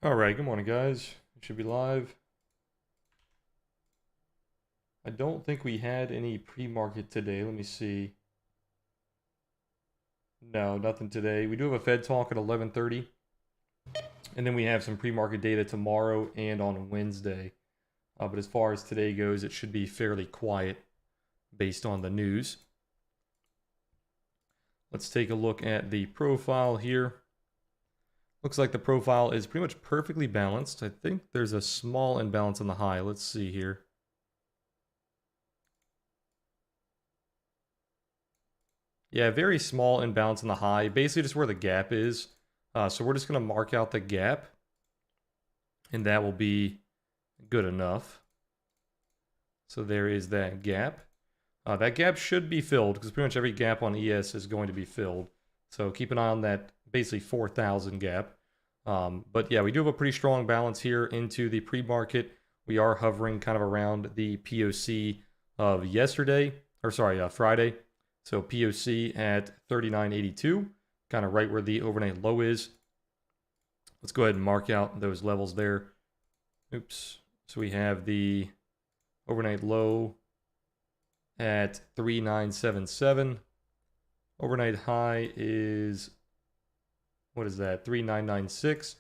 All right, good morning, guys. We should be live. I don't think we had any pre-market today. Let me see. No, nothing today. We do have a Fed talk at 11:30, and then we have some pre-market data tomorrow and on Wednesday. But as far as today goes, it should be fairly quiet based on the news. Let's take a look at the profile here. Looks like the profile is pretty much perfectly balanced. I think there's a small imbalance on the high. Let's see here. Yeah, very small imbalance in the high, basically just where the gap is. So we're just going to mark out the gap, and that will be good enough. So there is that gap. That gap should be filled, because pretty much every gap on ES is going to be filled. So keep an eye on that basically 4,000 gap. But yeah, we do have a pretty strong balance here into the pre-market. We are hovering kind of around the POC of yesterday, or sorry, Friday. So POC at 39.82, kind of right where the overnight low is. Let's go ahead and mark out those levels there. Oops. So we have the overnight low at 3977. Overnight high is, what is that, 3996.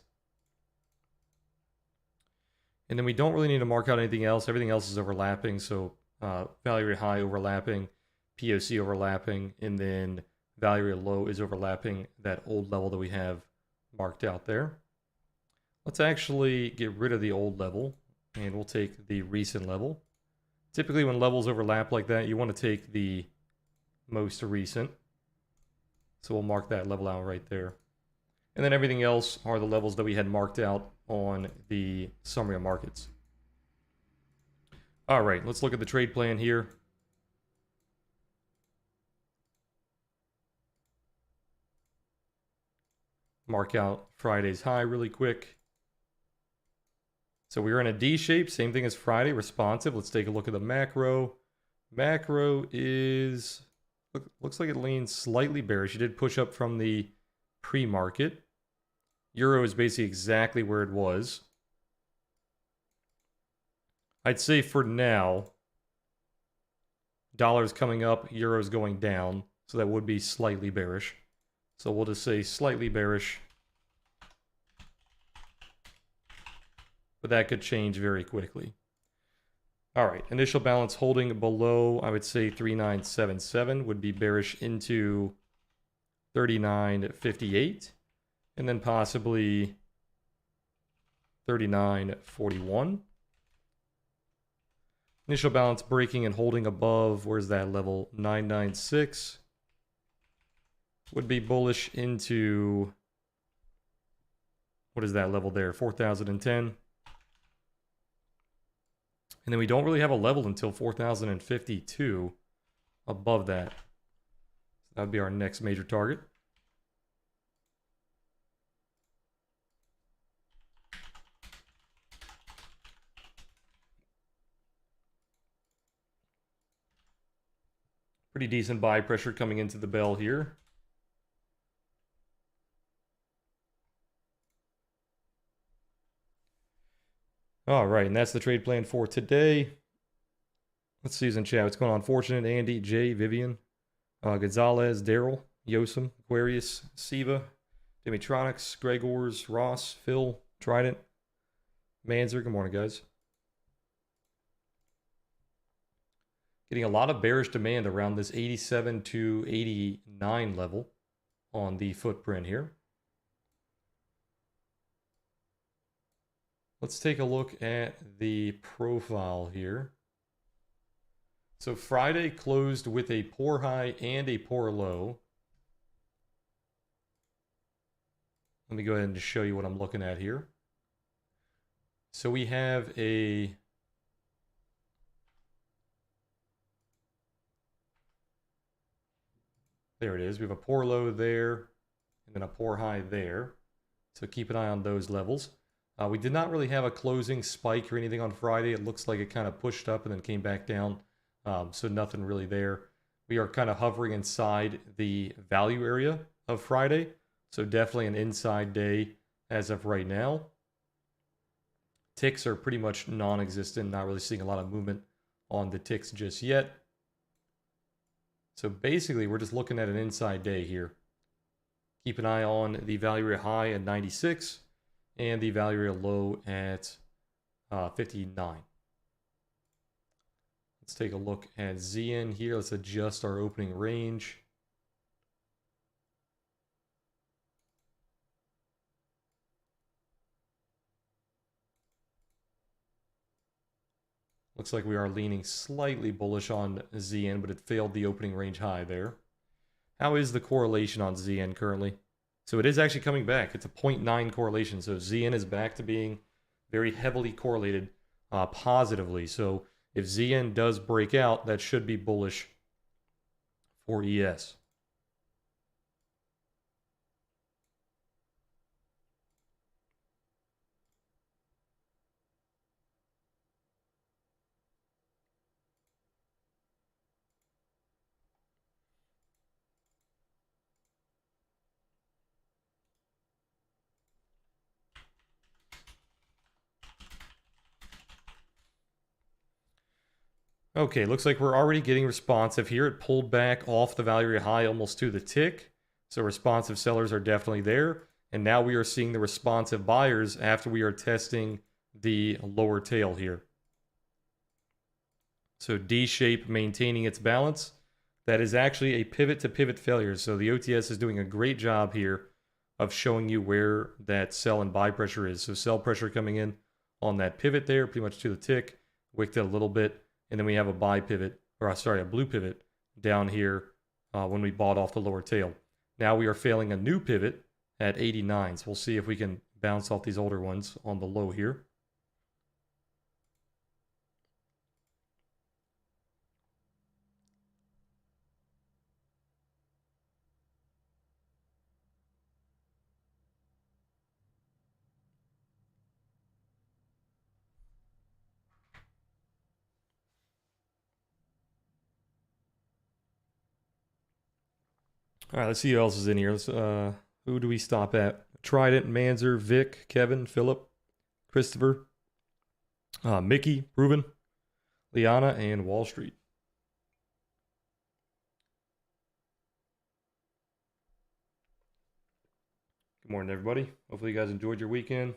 And then we don't really need to mark out anything else. Everything else is overlapping. So value rate high overlapping, POC overlapping, and then value rate low is overlapping that old level that we have marked out there. Let's actually get rid of the old level, and we'll take the recent level. Typically when levels overlap like that, you want to take the most recent. So we'll mark that level out right there. And then everything else are the levels that we had marked out on the summary of markets. All right, let's look at the trade plan here. Mark out Friday's high really quick. So we are in a D shape, same thing as Friday, responsive. Let's take a look at the macro. Macro is, looks like it leans slightly bearish. It did push up from the pre-market. Euro is basically exactly where it was. I'd say for now, dollar's coming up, euro's going down, so that would be slightly bearish. So we'll just say slightly bearish. But that could change very quickly. All right, initial balance holding below, I would say 3977 would be bearish into 3958, and then possibly 3941. Initial balance breaking and holding above, where's that level? 996 would be bullish into, what is that level there? 4010. And then we don't really have a level until 4052 above that. That would be our next major target. Pretty decent buy pressure coming into the bell here. All right, and that's the trade plan for today. Let's see who's in chat. What's going on? Fortunate, Andy, Jay, Vivian, Gonzalez, Daryl, Yosem, Aquarius, Siva, Dimitronics, Gregors, Ross, Phil, Trident, Manzer. Good morning, guys. Getting a lot of bearish demand around this 87 to 89 level on the footprint here. Let's take a look at the profile here. So Friday closed with a poor high and a poor low. Let me go ahead and just show you what I'm looking at here. So we have a there it is. We have a poor low there and then a poor high there. So keep an eye on those levels. We did not really have a closing spike or anything on Friday. It looks like it kind of pushed up and then came back down. So nothing really there. We are kind of hovering inside the value area of Friday. So definitely an inside day as of right now. ticks are pretty much non-existent, not really seeing a lot of movement on the ticks just yet. So basically, we're just looking at an inside day here. Keep an eye on the value area high at 96 and the value area low at 59. Let's take a look at ZN here. Let's adjust our opening range. Looks like we are leaning slightly bullish on ZN, but it failed the opening range high there. How is the correlation on ZN currently? So it is actually coming back. It's a 0.9 correlation. So ZN is back to being very heavily correlated positively. So if ZN does break out, that should be bullish for ES. Okay, looks like we're already getting responsive here. It pulled back off the value area high almost to the tick. So responsive sellers are definitely there. And now we are seeing the responsive buyers after we are testing the lower tail here. So D shape maintaining its balance. That is actually a pivot to pivot failure. So the OTS is doing a great job here of showing you where that sell and buy pressure is. So sell pressure coming in on that pivot there, pretty much to the tick, wicked it a little bit. And then we have a buy pivot, or sorry, a blue pivot down here when we bought off the lower tail. Now we are failing a new pivot at 89. So we'll see if we can bounce off these older ones on the low here. All right, let's see who else is in here. Let's, who do we stop at? Trident, Manzer, Vic, Kevin, Philip, Christopher, Mickey, Ruben, Liana, and Wall Street. Good morning, everybody. Hopefully you guys enjoyed your weekend.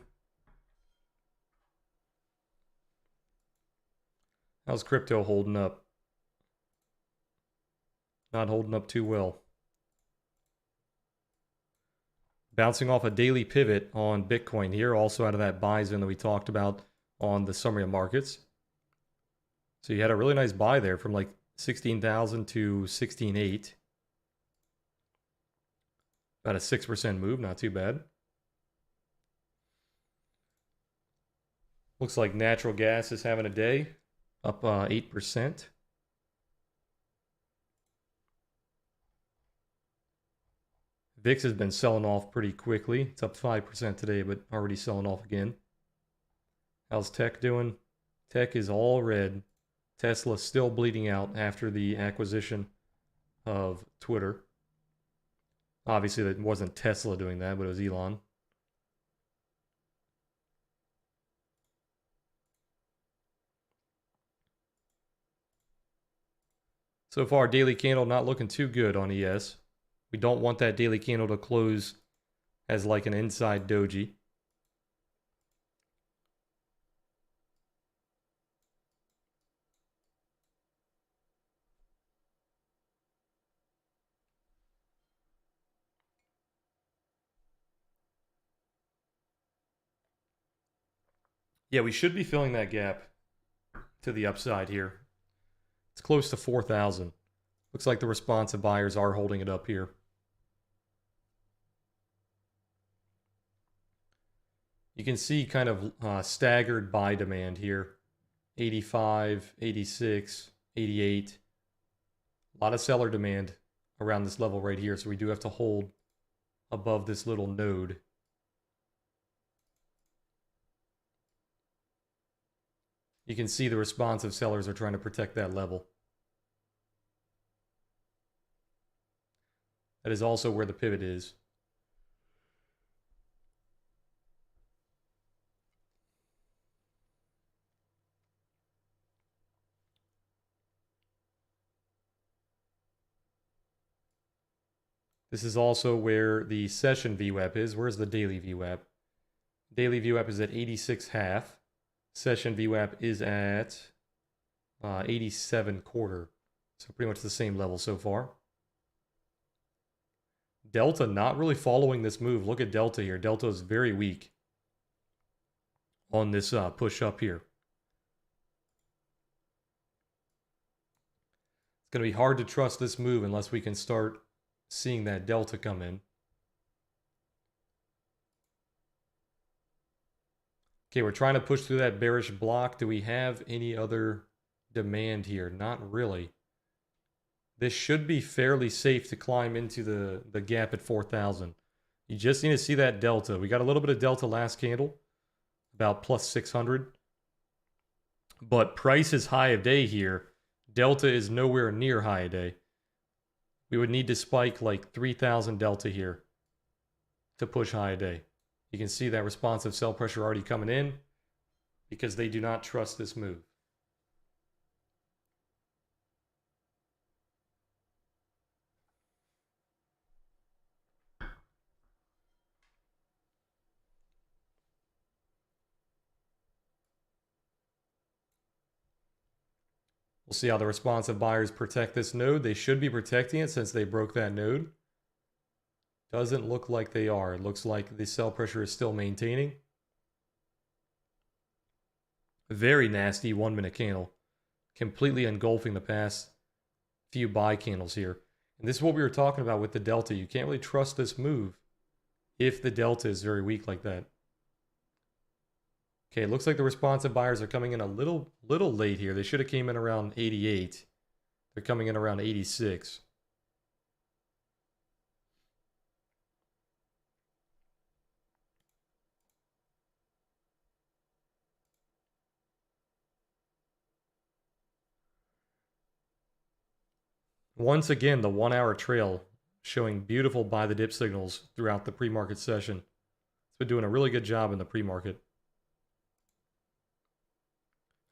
How's crypto holding up? Not holding up too well. Bouncing off a daily pivot on Bitcoin here, also out of that buy zone that we talked about on the summary of markets. So you had a really nice buy there from like 16,000 to 16,800. About a 6% move, not too bad. Looks like natural gas is having a day, up 8%. VIX has been selling off pretty quickly. It's up 5% today, but already selling off again. How's tech doing? Tech is all red. Tesla's still bleeding out after the acquisition of Twitter. Obviously, that wasn't Tesla doing that, but it was Elon. So far, daily candle not looking too good on ES. We don't want that daily candle to close as like an inside doji. Yeah, we should be filling that gap to the upside here. It's close to 4,000. Looks like the responsive buyers are holding it up here. You can see kind of staggered buy demand here. 85, 86, 88. A lot of seller demand around this level right here, so we do have to hold above this little node. You can see the responsive sellers are trying to protect that level. That is also where the pivot is. This is also where the session VWAP is. Where's the daily VWAP? Daily VWAP is at 86.5. Session VWAP is at 87.25. So pretty much the same level so far. Delta not really following this move. Look at Delta here. Delta is very weak on this push up here. It's going to be hard to trust this move unless we can start seeing that Delta come in. Okay, we're trying to push through that bearish block. Do we have any other demand here? Not really. This should be fairly safe to climb into the gap at 4,000. You just need to see that Delta. We got a little bit of Delta last candle, about plus 600. But price is high of day here. Delta is nowhere near high of day. We would need to spike like 3,000 Delta here to push high of day. You can see that responsive sell pressure already coming in because they do not trust this move. We'll see how the responsive buyers protect this node. They should be protecting it since they broke that node. Doesn't look like they are. It looks like the sell pressure is still maintaining. Very nasty 1 minute candle. Completely engulfing the past few buy candles here. And this is what we were talking about with the Delta. You can't really trust this move if the Delta is very weak like that. Okay, it looks like the responsive buyers are coming in a little late here. They should have came in around 88. They're coming in around 86. Once again, the 1 hour trail showing beautiful buy the dip signals throughout the pre-market session. It's been doing a really good job in the pre-market.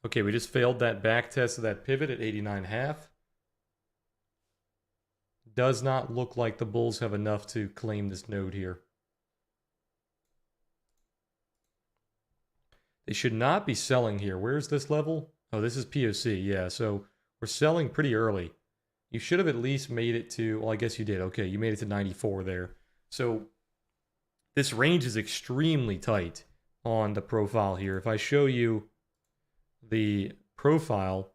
Okay, we just failed that back test of that pivot at 89.5. Does not look like the bulls have enough to claim this node here. They should not be selling here. Where's this level? Oh, this is POC. Yeah, so we're selling pretty early. You should have at least made it to, well, I guess you did. Okay, you made it to 94 there. So this range is extremely tight on the profile here. If I show you the profile,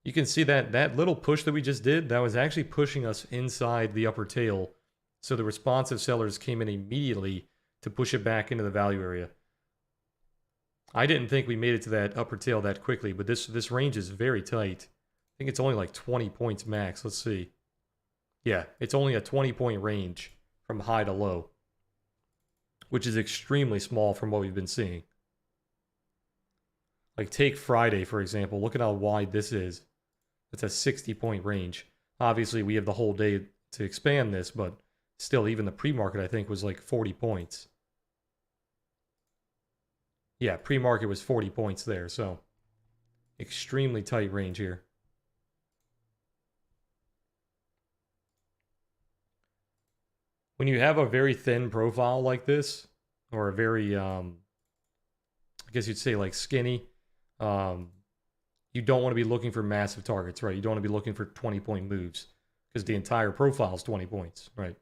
you can see that that little push that we just did, that was actually pushing us inside the upper tail. So the responsive sellers came in immediately to push it back into the value area. I didn't think we made it to that upper tail that quickly, but this range is very tight. I think it's only like 20 points max. Let's see. Yeah, it's only a 20-point range from high to low, which is extremely small from what we've been seeing. Like take Friday, for example. Look at how wide this is. It's a 60-point range. Obviously, we have the whole day to expand this, but still, even the pre-market, I think, was like 40 points. Yeah, pre-market was 40 points there, so extremely tight range here. When you have a very thin profile like this, or a very, I guess you'd say like skinny, you don't want to be looking for massive targets, right? You don't want to be looking for 20-point moves because the entire profile is 20 points, right?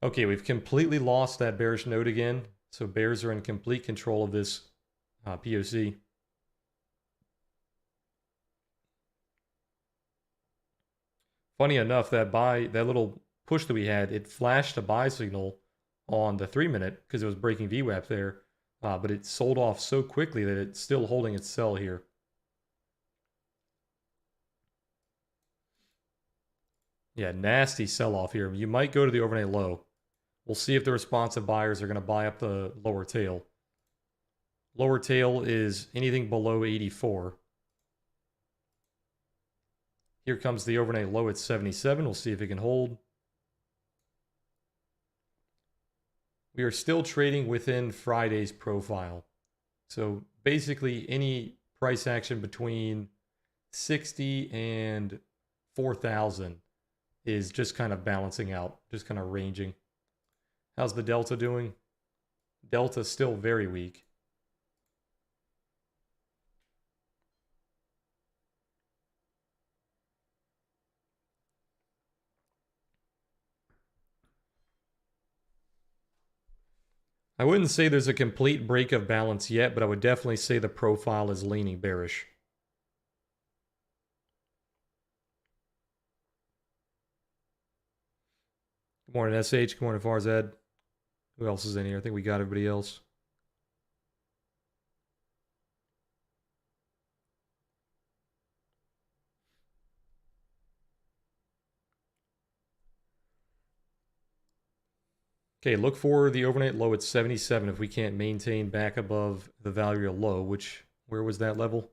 Okay, we've completely lost that bearish node again. So bears are in complete control of this POC. Funny enough, that little push that we had, it flashed a buy signal on the 3-minute because it was breaking VWAP there, but it sold off so quickly that it's still holding its sell here. Yeah, nasty sell-off here. You might go to the overnight low. We'll see if the responsive buyers are going to buy up the lower tail. Lower tail is anything below 84. Here comes the overnight low at 77. We'll see if it can hold. We are still trading within Friday's profile. So basically any price action between 60 and 4,000 is just kind of balancing out, just kind of ranging. How's the delta doing? Delta still very weak. I wouldn't say there's a complete break of balance yet, but I would definitely say the profile is leaning bearish. Good morning, SH. Good morning, Farzad. Who else is in here? I think we got everybody else. Okay, look for the overnight low at 77 if we can't maintain back above the value low, which, where was that level?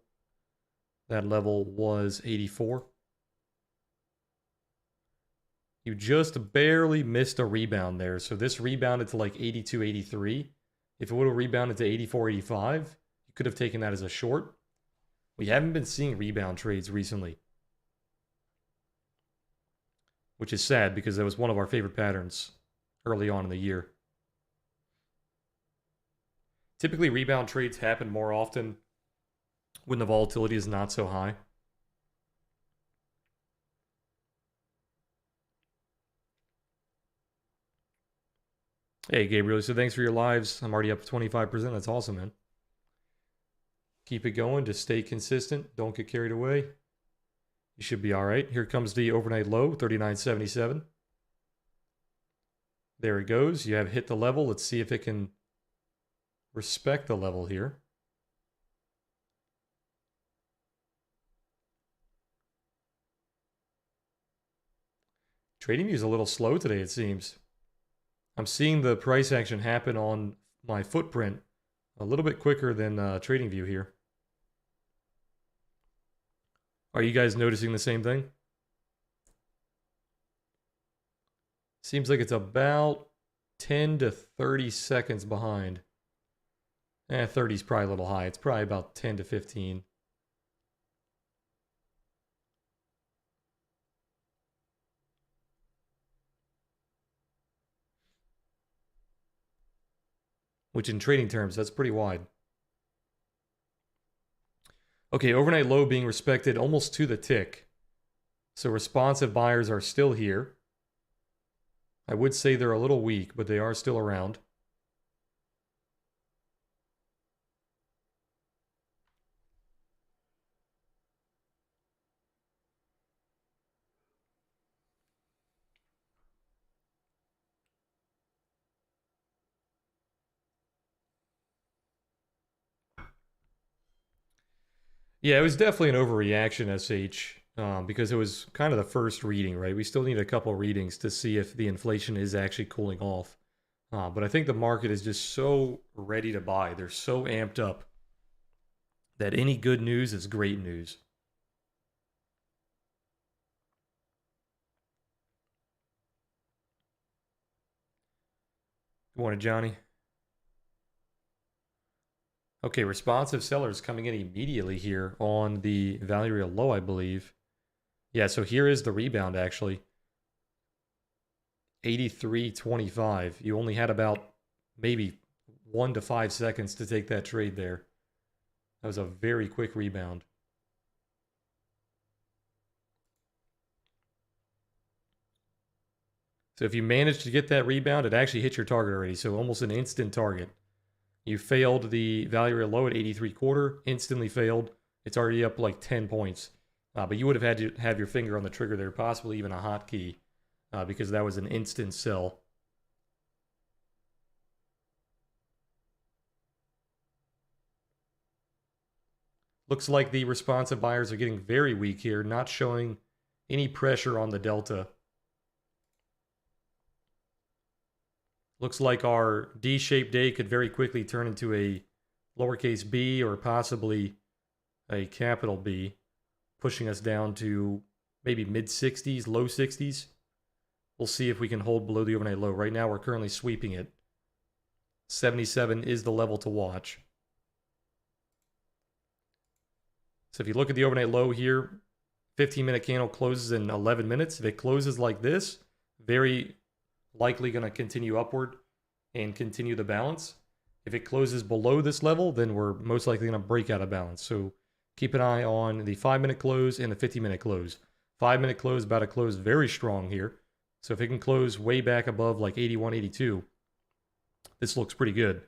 That level was 84. You just barely missed a rebound there. So this rebounded to like 82, 83. If it would have rebounded to 84, 85, you could have taken that as a short. We haven't been seeing rebound trades recently, which is sad because that was one of our favorite patterns early on in the year. Typically, rebound trades happen more often when the volatility is not so high. Hey, Gabriel, so thanks for your lives. I'm already up 25%. That's awesome, man. Keep it going. Just stay consistent. Don't get carried away. You should be all right. Here comes the overnight low, 39.77. There it goes. You have hit the level. Let's see if it can respect the level here. Trading view is a little slow today, it seems. I'm seeing the price action happen on my footprint a little bit quicker than trading view here. Are you guys noticing the same thing? Seems like it's about 10 to 30 seconds behind. 30 is probably a little high. It's probably about 10 to 15. Which in trading terms, that's pretty wide. Okay, overnight low being respected almost to the tick. So responsive buyers are still here. I would say they're a little weak, but they are still around. Yeah, it was definitely an overreaction, SH, because it was kind of the first reading, right? We still need a couple readings to see if the inflation is actually cooling off. But I think the market is just so ready to buy. They're so amped up that any good news is great news. Good morning, Johnny. Okay, responsive sellers coming in immediately here on the value real low, I believe. Yeah, so here is the rebound, actually. 83.25. You only had about maybe 1 to 5 seconds to take that trade there. That was a very quick rebound. So if you managed to get that rebound, it actually hit your target already. So almost an instant target. You failed the value real low at 83.25, instantly failed. It's already up like 10 points. But you would have had to have your finger on the trigger there, possibly even a hotkey, because that was an instant sell. Looks like the responsive buyers are getting very weak here, not showing any pressure on the delta. Looks like our D-shaped day could very quickly turn into a lowercase b or possibly a capital B, pushing us down to maybe mid-60s, low 60s. We'll see if we can hold below the overnight low. Right now, we're currently sweeping it. 77 is the level to watch. So if you look at the overnight low here, 15-minute candle closes in 11 minutes. If it closes like this, very likely going to continue upward and continue the balance. If it closes below this level, then we're most likely going to break out of balance. So keep an eye on the 5-minute close and the 15-minute close. 5-minute close about to close very strong here. So if it can close way back above like 81, 82, this looks pretty good.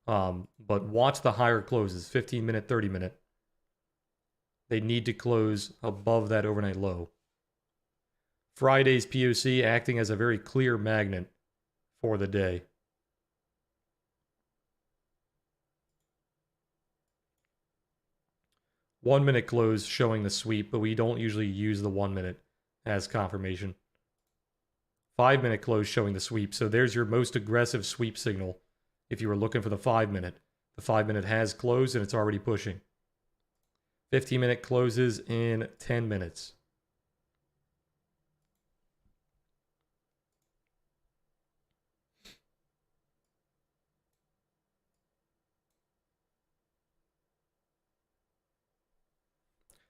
But watch the higher closes, 15-minute, 30-minute. They need to close above that overnight low. Friday's POC acting as a very clear magnet for the day. One-minute close showing the sweep, but we don't usually use the 1 minute as confirmation. 5-minute close showing the sweep. So there's your most aggressive sweep signal if you were looking for the 5-minute. The 5-minute has closed and it's already pushing. 15-minute closes in 10 minutes.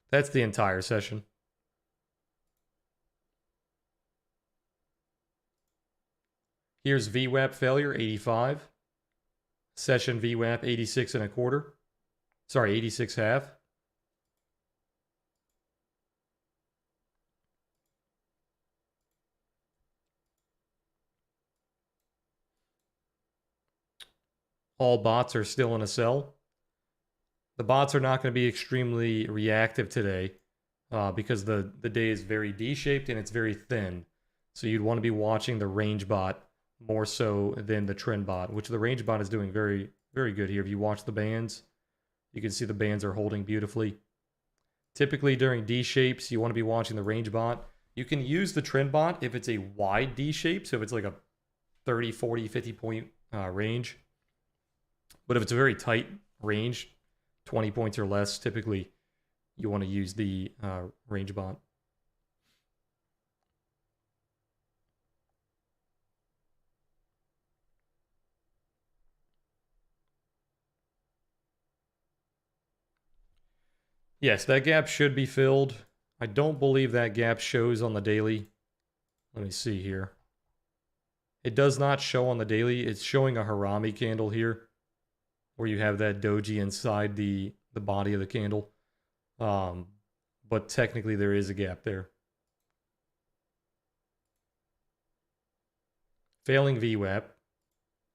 That's the entire session. Here's VWAP failure, 85. Session VWAP, 86 and a quarter. Sorry, 86 half. All bots are still in a sell. The bots are not going to be extremely reactive today because the day is very D-shaped and it's very thin. So you'd want to be watching the range bot more so than the trend bot, which the range bot is doing very, very good here. If you watch the bands, you can see the bands are holding beautifully. Typically during D shapes, you want to be watching the range bot. You can use the trend bot if it's a wide D shape, so if it's like a 30, 40, 50 point range. But if it's a very tight range, 20 points or less, typically you want to use the range bot. Yes, that gap should be filled. I don't believe that gap shows on the daily. Let me see here. It does not show on the daily. It's showing a harami candle here, where you have that doji inside the body of the candle. But technically there is a gap there. Failing VWAP.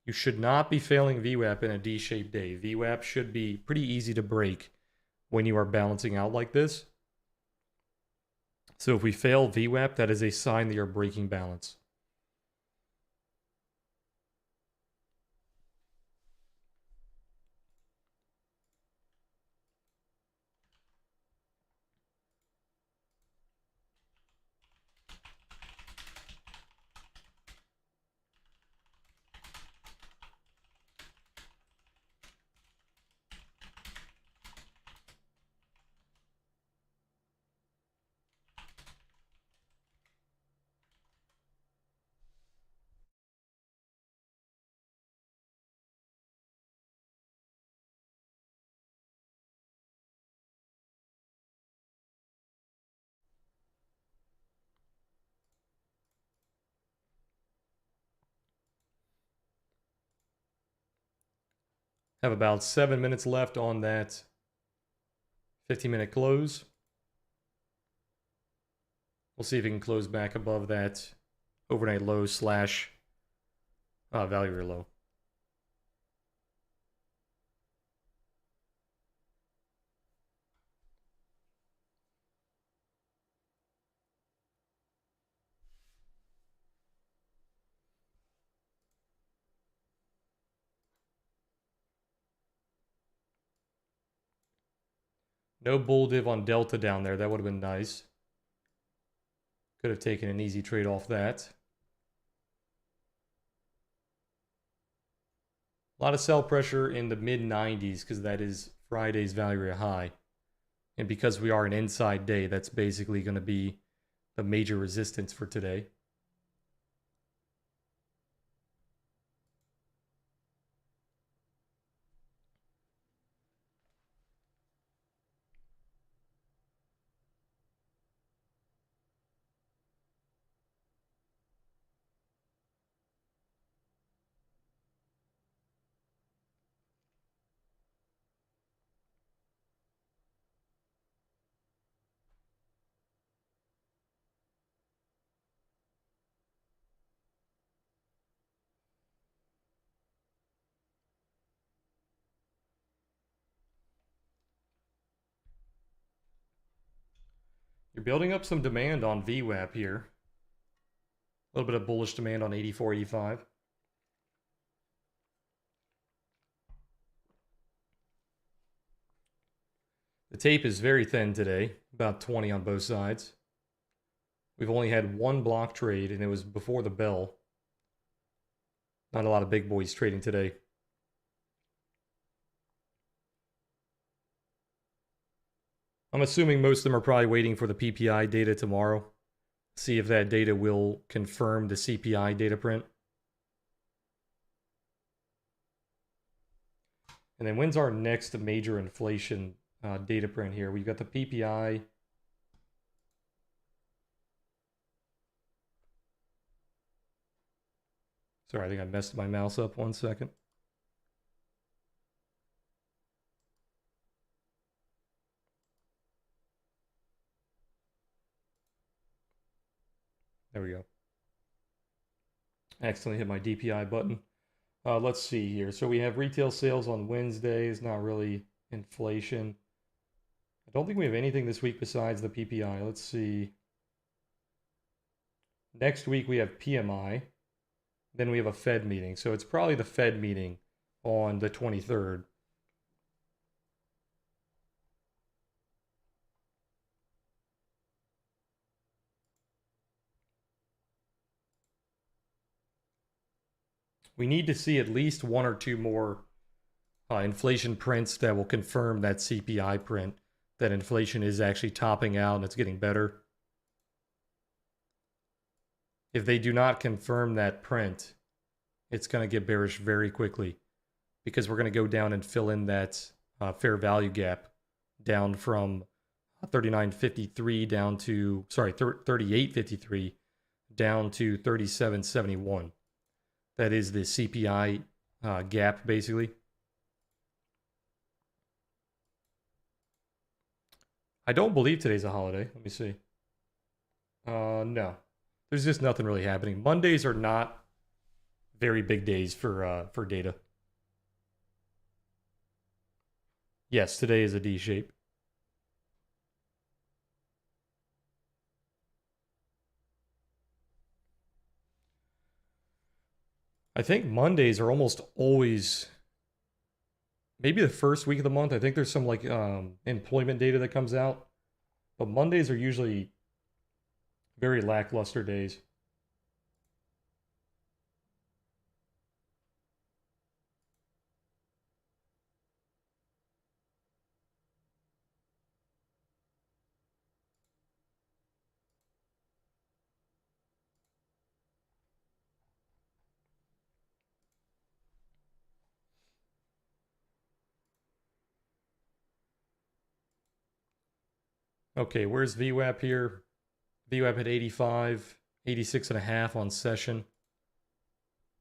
You should not be failing VWAP in a D-shaped day. VWAP should be pretty easy to break when you are balancing out like this. So if we fail VWAP, that is a sign that you're breaking balance. Have about 7 minutes left on that 15-minute close. We'll see if it can close back above that overnight low slash value low. No bull div on Delta down there. That would have been nice. Could have taken an easy trade off that. A lot of sell pressure in the mid-90s because that is Friday's value area high. And because we are an inside day, that's basically going to be the major resistance for today. You're building up some demand on VWAP here. A little bit of bullish demand on 84.85. The tape is very thin today, about 20 on both sides. We've only had one block trade, and it was before the bell. Not a lot of big boys trading today. I'm assuming most of them are probably waiting for the PPI data tomorrow. See if that data will confirm the CPI data print. And then when's our next major inflation data print here? We've got the PPI. Sorry, I think I messed my mouse up. 1 second. There we go. I accidentally hit my DPI button. Let's see here. So we have retail sales on Wednesdays, not really inflation. I don't think we have anything this week besides the PPI. Let's see. Next week we have PMI. Then we have a Fed meeting. So it's probably the Fed meeting on the 23rd. We need to see at least one or two more inflation prints that will confirm that CPI print, that inflation is actually topping out and it's getting better. If they do not confirm that print, it's going to get bearish very quickly because we're going to go down and fill in that fair value gap down from 39.53 down to, sorry, 38.53 down to 37.71. That is the CPI gap, basically. I don't believe today's a holiday. Let me see. No. There's just nothing really happening. Mondays are not very big days for data. Yes, today is a D shape. I think Mondays are almost always, maybe the first week of the month. I think there's some like employment data that comes out, but Mondays are usually very lackluster days. Okay, where's VWAP here? VWAP at 85, 86.5 on session.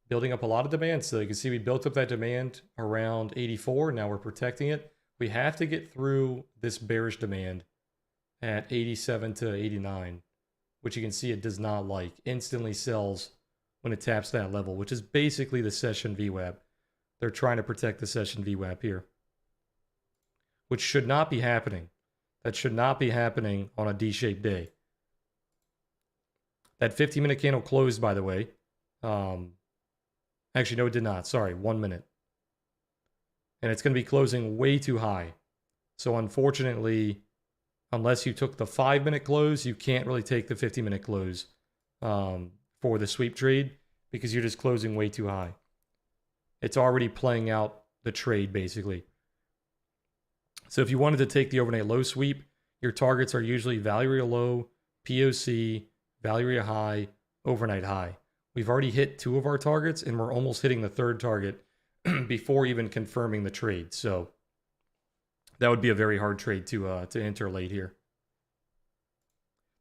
Building up a lot of demand. So you can see we built up that demand around 84. Now we're protecting it. We have to get through this bearish demand at 87 to 89, which you can see it does not like. Instantly sells when it taps that level, which is basically the session VWAP. They're trying to protect the session VWAP here, which should not be happening. That should not be happening on a D-shaped day. That 50-minute candle closed, by the way. Actually, no, it did not. Sorry, 1 minute. And it's going to be closing way too high. So unfortunately, unless you took the 5-minute close, you can't really take the 50-minute close for the sweep trade because you're just closing way too high. It's already playing out the trade, basically. So if you wanted to take the overnight low sweep, your targets are usually value area low, POC, value area high, overnight high. We've already hit 2 of our targets, and we're almost hitting the 3rd target before even confirming the trade. So that would be a very hard trade to enter late here.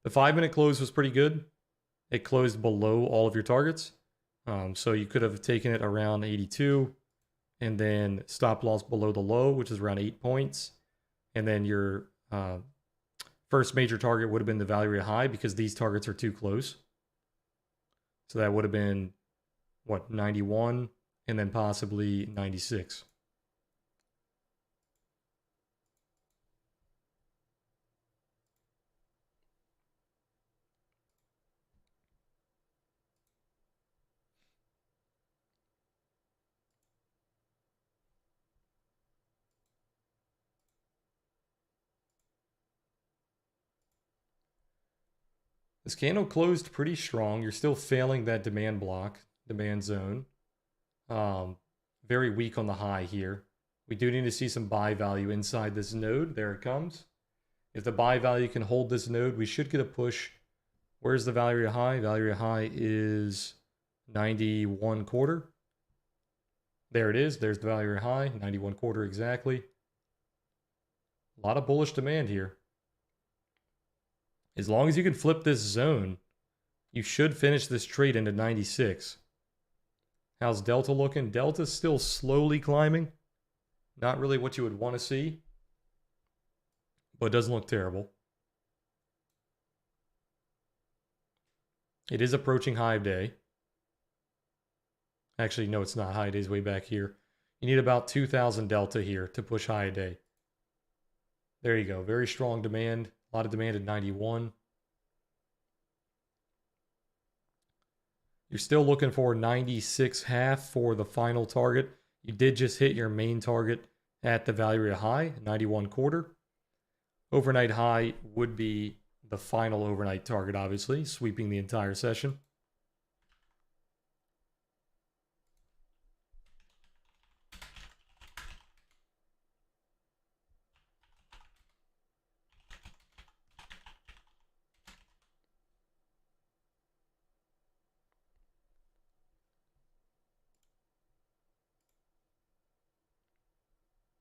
The 5-minute close was pretty good. It closed below all of your targets. So you could have taken it around 82 and then stop loss below the low, which is around 8 points. And then your first major target would have been the value area high because these targets are too close. So that would have been, what, 91 and then possibly 96. This candle closed pretty strong. You're still failing that demand block, demand zone. Very weak on the high here. We do need to see some buy value inside this node. There it comes. If the buy value can hold this node, we should get a push. Where's the value area high? Value area high is 91 quarter. There it is. There's the value area high, 91 quarter exactly. A lot of bullish demand here. As long as you can flip this zone, you should finish this trade into 96. How's Delta looking? Delta's still slowly climbing. Not really what you would want to see, but it doesn't look terrible. It is approaching high day. Actually, no, it's not. High day's way back here. You need about 2,000 delta here to push high day. There you go. Very strong demand. A lot of demand at 91. You're still looking for 96.5 for the final target. You did just hit your main target at the value area high, 91 quarter. Overnight high would be the final overnight target, obviously, sweeping the entire session.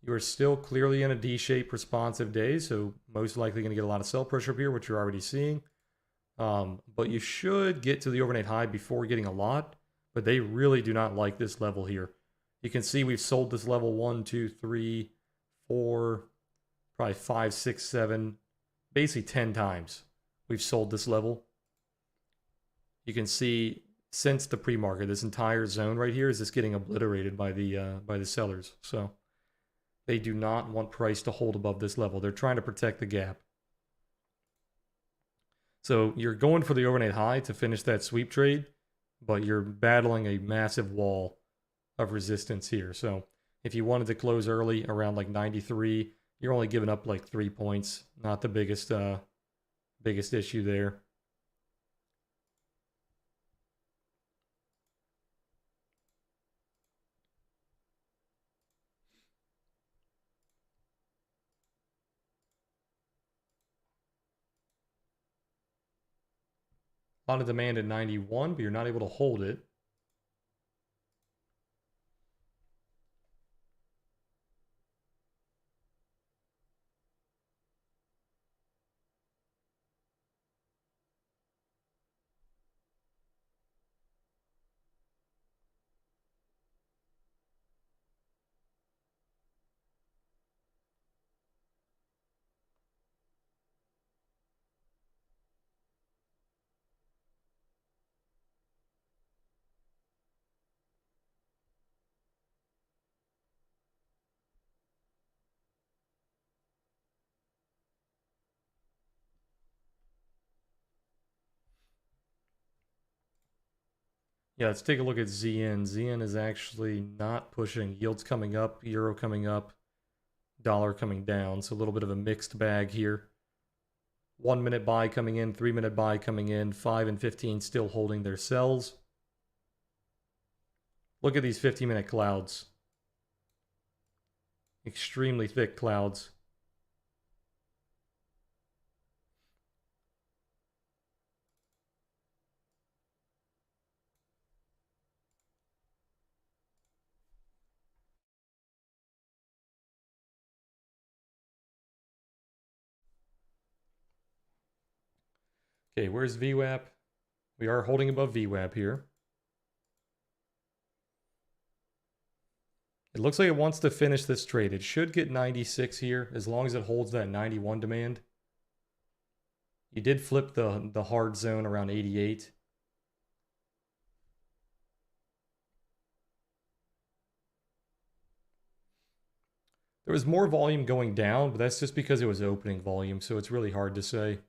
You are still clearly in a D-shaped responsive day, so most likely going to get a lot of sell pressure up here, which you're already seeing. But you should get to the overnight high before getting a lot, but they really do not like this level here. You can see we've sold this level 1, 2, 3, 4, probably 5, 6, 7, basically 10 times we've sold this level. You can see since the pre-market, this entire zone right here is just getting obliterated by the sellers. So they do not want price to hold above this level. They're trying to protect the gap. So you're going for the overnight high to finish that sweep trade, but you're battling a massive wall of resistance here. So if you wanted to close early around like 93, you're only giving up like 3 points. Not the biggest issue there. A lot of demand at 91, but you're not able to hold it. Yeah, let's take a look at ZN. ZN is actually not pushing. Yields coming up, euro coming up, dollar coming down. So a little bit of a mixed bag here. 1 minute buy coming in, 3 minute buy coming in, 5 and 15 still holding their sells. Look at these 15-minute clouds. Extremely thick clouds. Okay, where's VWAP? We are holding above VWAP here. It looks like it wants to finish this trade. It should get 96 here, as long as it holds that 91 demand. You did flip the hard zone around 88. There was more volume going down, but that's just because it was opening volume, so it's really hard to say.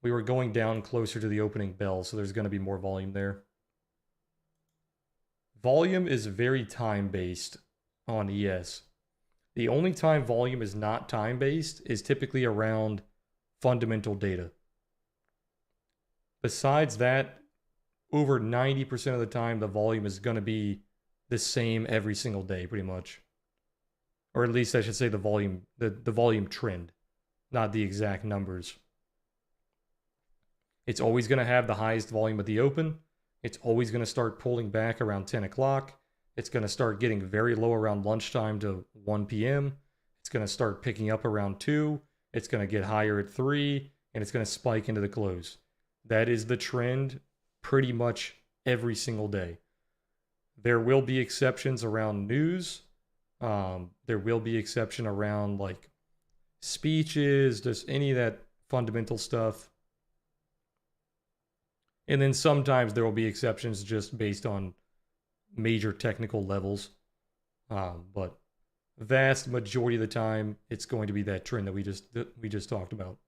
We were going down closer to the opening bell, so there's going to be more volume there. Volume is very time-based on ES. The only time volume is not time-based is typically around fundamental data. Besides that, over 90% of the time, the volume is going to be the same every single day, pretty much. Or at least I should say the volume trend, not the exact numbers. It's always going to have the highest volume at the open. It's always going to start pulling back around 10 o'clock. It's going to start getting very low around lunchtime to 1 p.m. It's going to start picking up around 2. It's going to get higher at 3. And it's going to spike into the close. That is the trend pretty much every single day. There will be exceptions around news. There will be exception around like speeches, just any of that fundamental stuff. And then sometimes there will be exceptions just based on major technical levels. But vast majority of the time, it's going to be that trend that we just talked about.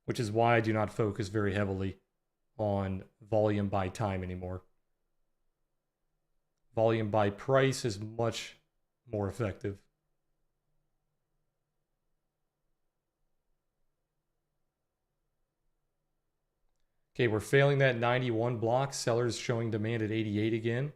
Which is why I do not focus very heavily on volume by time anymore. Volume by price is much more effective. Okay, we're failing that 91 block. Sellers showing demand at 88 again.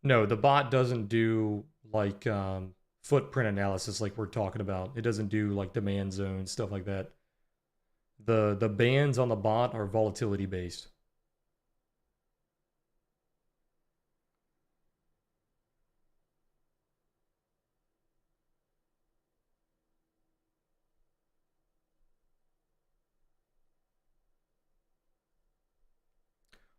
No, the bot doesn't do like footprint analysis like we're talking about. It doesn't do like demand zones, stuff like that. The bands on the bot are volatility based.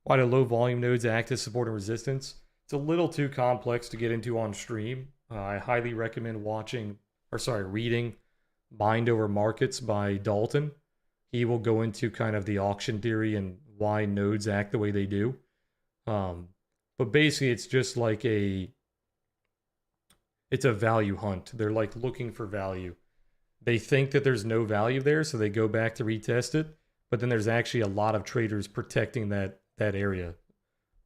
Why do low volume nodes act as support and resistance? It's a little too complex to get into on stream. I highly recommend reading Mind Over Markets by Dalton. He will go into kind of the auction theory and why nodes act the way they do. But basically, it's just like it's a value hunt. They're like looking for value. They think that there's no value there, so they go back to retest it. But then there's actually a lot of traders protecting that area,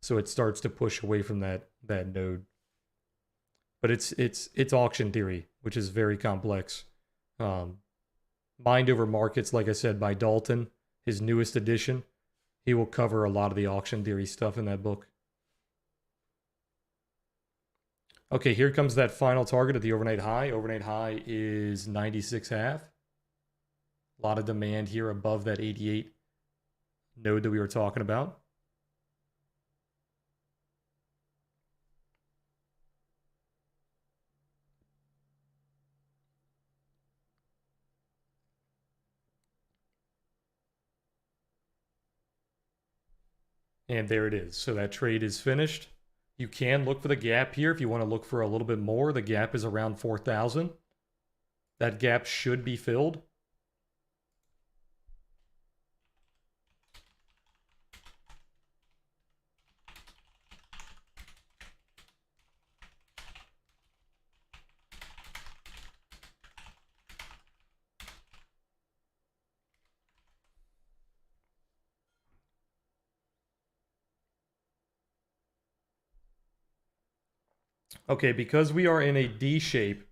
so it starts to push away from that node. But it's auction theory, which is very complex. Mind Over Markets, like I said, by Dalton, his newest edition. He will cover a lot of the auction theory stuff in that book. Okay, here comes that final target at the overnight high. Overnight high is 96.5. A lot of demand here above that 88 node that we were talking about. And there it is. So that trade is finished. You can look for the gap here if you want to look for a little bit more. The gap is around 4,000. That gap should be filled. Okay, because we are in a D shape,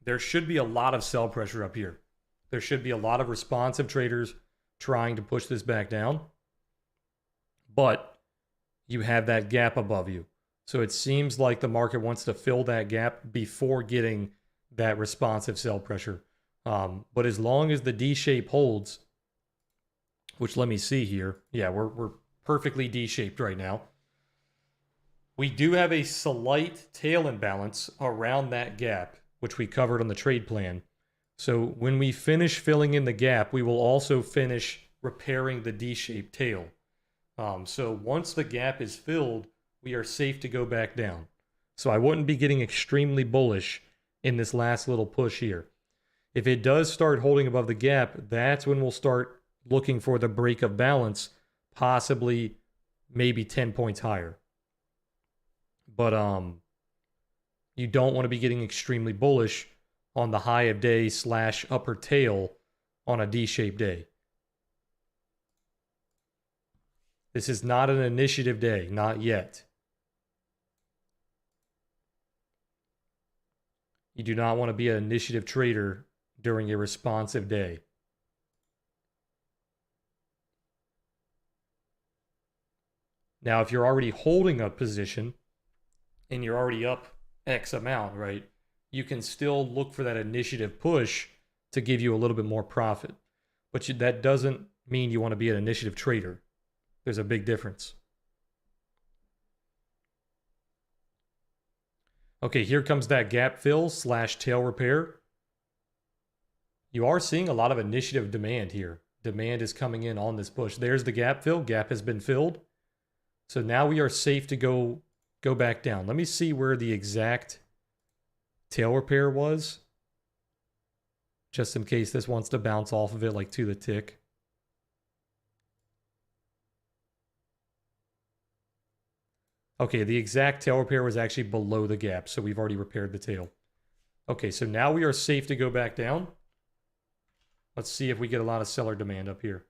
there should be a lot of sell pressure up here. There should be a lot of responsive traders trying to push this back down. But you have that gap above you. So it seems like the market wants to fill that gap before getting that responsive sell pressure. But as long as the D shape holds, which let me see here. Yeah, we're perfectly D shaped right now. We do have a slight tail imbalance around that gap, which we covered on the trade plan. So when we finish filling in the gap, we will also finish repairing the D-shaped tail. So once the gap is filled, we are safe to go back down. So I wouldn't be getting extremely bullish in this last little push here. If it does start holding above the gap, that's when we'll start looking for the break of balance, possibly maybe 10 points higher. But you don't want to be getting extremely bullish on the high of day / upper tail on a D-shaped day. This is not an initiative day, not yet. You do not want to be an initiative trader during a responsive day. Now, if you're already holding a position and you're already up X amount, right, you can still look for that initiative push to give you a little bit more profit. But that doesn't mean you want to be an initiative trader. There's a big difference. Okay, here comes that gap fill / tail repair. You are seeing a lot of initiative demand here. Demand is coming in on this push. There's the gap fill. Gap has been filled. So now we are safe to go back down. Let me see where the exact tail repair was, just in case this wants to bounce off of it like to the tick. Okay, the exact tail repair was actually below the gap, so we've already repaired the tail. Okay, so now we are safe to go back down. Let's see if we get a lot of seller demand up here.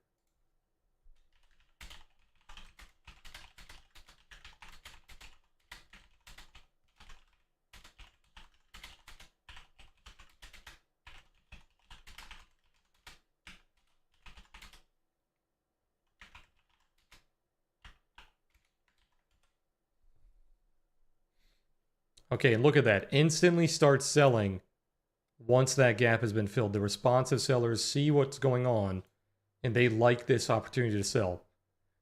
Okay, and look at that. Instantly start selling once that gap has been filled. The responsive sellers see what's going on, and they like this opportunity to sell.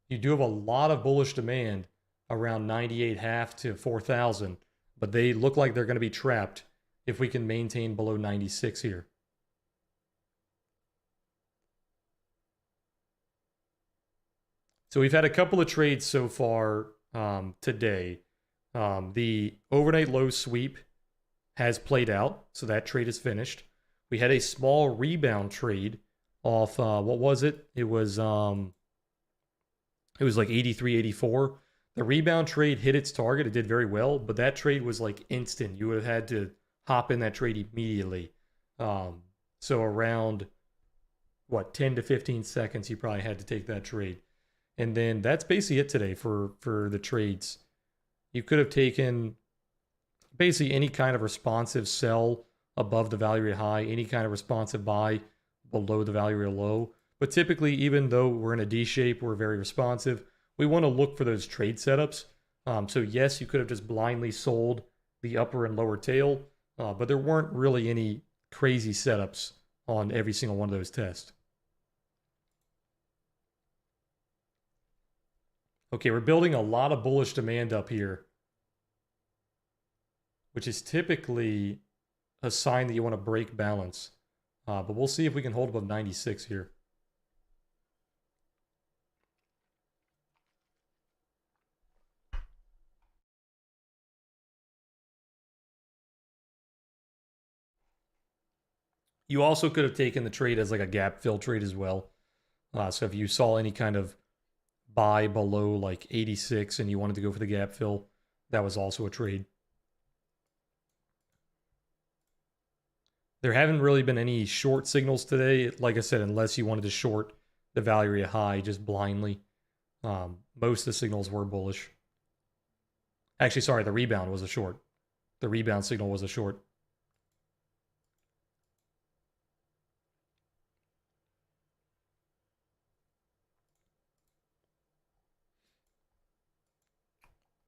You do have a lot of bullish demand around 98.5 to 4,000, but they look like they're going to be trapped if we can maintain below 96 here. So we've had a couple of trades so far today. The overnight low sweep has played out, so that trade is finished. We had a small rebound trade off, what was it? It was like 83, 84. The rebound trade hit its target. It did very well, but that trade was like instant. You would have had to hop in that trade immediately. So around, 10 to 15 seconds, you probably had to take that trade. And then that's basically it today for the trades. You could have taken basically any kind of responsive sell above the value area high, any kind of responsive buy below the value area low. But typically, even though we're in a D shape, we're very responsive, we want to look for those trade setups. So yes, you could have just blindly sold the upper and lower tail, but there weren't really any crazy setups on every single one of those tests. Okay, we're building a lot of bullish demand up here, which is typically a sign that you want to break balance. But we'll see if we can hold above 96 here. You also could have taken the trade as like a gap fill trade as well. So if you saw any kind of buy below like 86 and you wanted to go for the gap fill, that was also a trade. There haven't really been any short signals today. Like I said, unless you wanted to short the value area high just blindly. Most of the signals were bullish. Actually, sorry, the rebound was a short. The rebound signal was a short.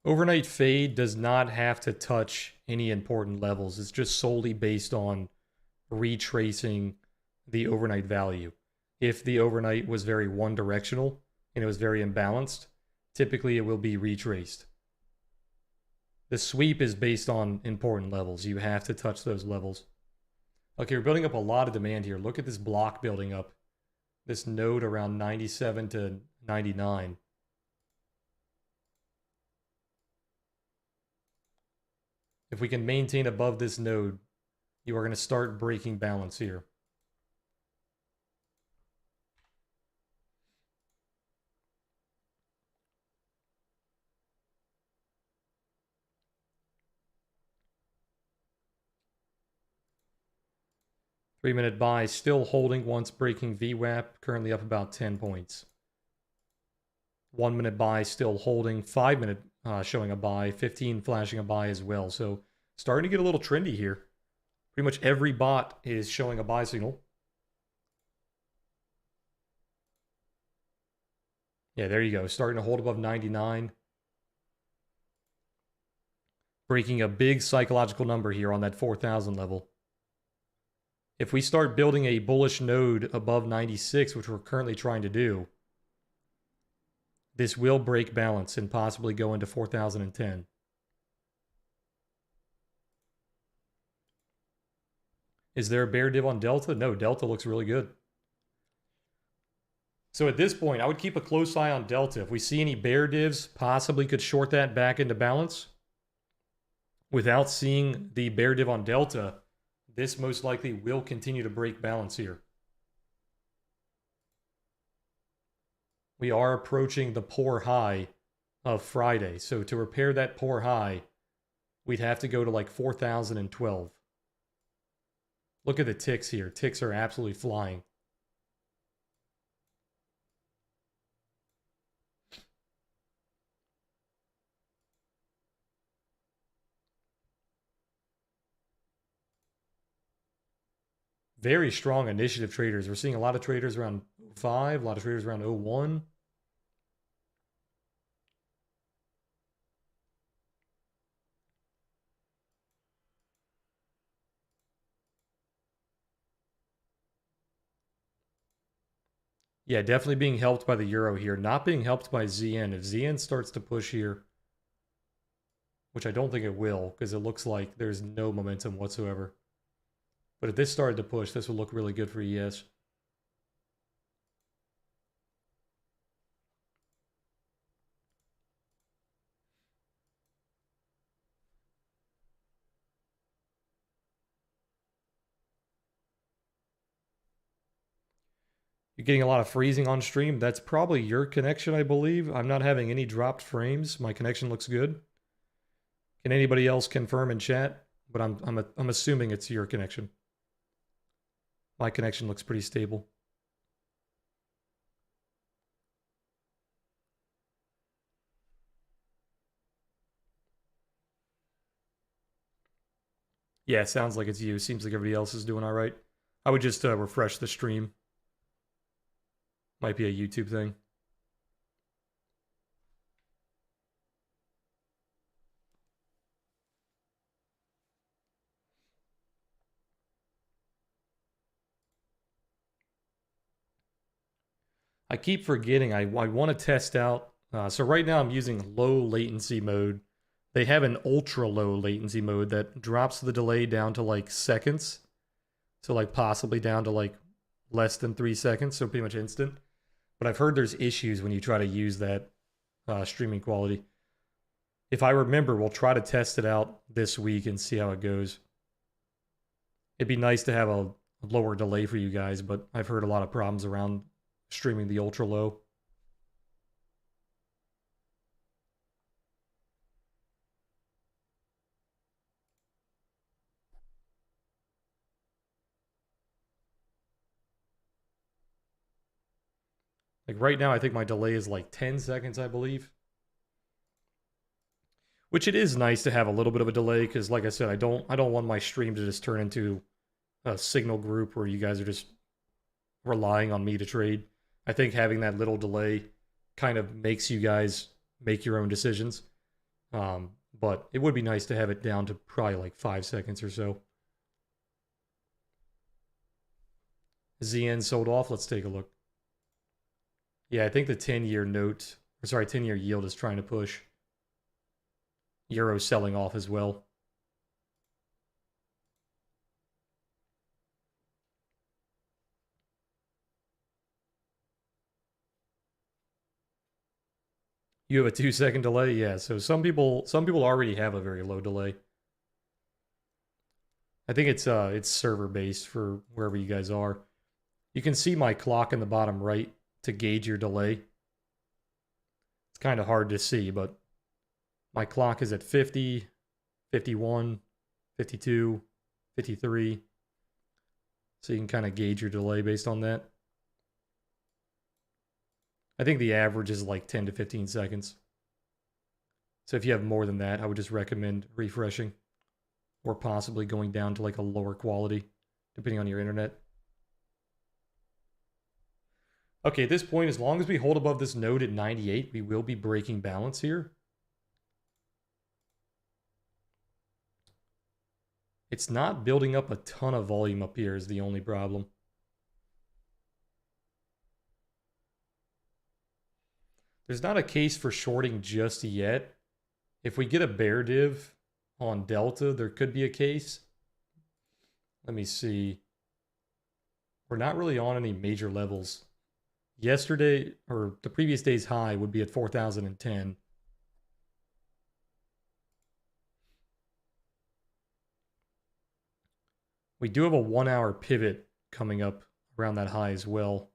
Overnight fade does not have to touch any important levels. It's just solely based on retracing the overnight value. If the overnight was very one directional and it was very imbalanced, typically it will be retraced. The sweep is based on important levels. You have to touch those levels. Okay, we're building up a lot of demand here. Look at this block building up. This node around 97 to 99. If we can maintain above this node, you are going to start breaking balance here. Three-minute buy still holding once breaking VWAP, currently up about 10 points. 1 minute buy still holding, 5 minute showing a buy, 15 flashing a buy as well. So starting to get a little trendy here. Pretty much every bot is showing a buy signal. Yeah, there you go. Starting to hold above 99. Breaking a big psychological number here on that 4,000 level. If we start building a bullish node above 96, which we're currently trying to do, this will break balance and possibly go into 4,010. Is there a bear div on Delta? No, Delta looks really good. So at this point, I would keep a close eye on Delta. If we see any bear divs, possibly could short that back into balance. Without seeing the bear div on Delta, this most likely will continue to break balance here. We are approaching the poor high of Friday. So to repair that poor high, we'd have to go to like 4,012. Look at the ticks here. Ticks are absolutely flying. Very strong initiative traders. We're seeing a lot of traders around 5, a lot of traders around 01. Yeah, definitely being helped by the euro here. Not being helped by ZN. If ZN starts to push here, which I don't think it will, because it looks like there's no momentum whatsoever. But if this started to push, this would look really good for ES. You're getting a lot of freezing on stream. That's probably your connection, I believe. I'm not having any dropped frames. My connection looks good. Can anybody else confirm in chat? But I'm assuming it's your connection. My connection looks pretty stable. Yeah, it sounds like it's you. Seems like everybody else is doing all right. I would just refresh the stream. Might be a YouTube thing. I keep forgetting I want to test out. So right now I'm using low latency mode. They have an ultra low latency mode that drops the delay down to like seconds. So like possibly down to like less than 3 seconds, so pretty much instant. But I've heard there's issues when you try to use that streaming quality. If I remember, we'll try to test it out this week and see how it goes. It'd be nice to have a lower delay for you guys, but I've heard a lot of problems around streaming the ultra low. Like right now, I think my delay is like 10 seconds, I believe. Which it is nice to have a little bit of a delay, because like I said, I don't want my stream to just turn into a signal group where you guys are just relying on me to trade. I think having that little delay kind of makes you guys make your own decisions. But it would be nice to have it down to probably like 5 seconds or so. ZN sold off. Let's take a look. Yeah, I think the 10-year note, or sorry, 10-year yield is trying to push. Euro selling off as well. You have a 2-second delay? Yeah, so some people already have a very low delay. I think it's server based for wherever you guys are. You can see my clock in the bottom right to gauge your delay. It's kind of hard to see, but my clock is at 50, 51, 52, 53. So you can kind of gauge your delay based on that. I think the average is like 10 to 15 seconds. So if you have more than that, I would just recommend refreshing or possibly going down to like a lower quality, depending on your internet. Okay, at this point, as long as we hold above this node at 98, we will be breaking balance here. It's not building up a ton of volume up here is the only problem. There's not a case for shorting just yet. If we get a bear div on Delta, there could be a case. Let me see. We're not really on any major levels. Yesterday, or the previous day's high would be at 4,010. We do have a 1 hour pivot coming up around that high as well.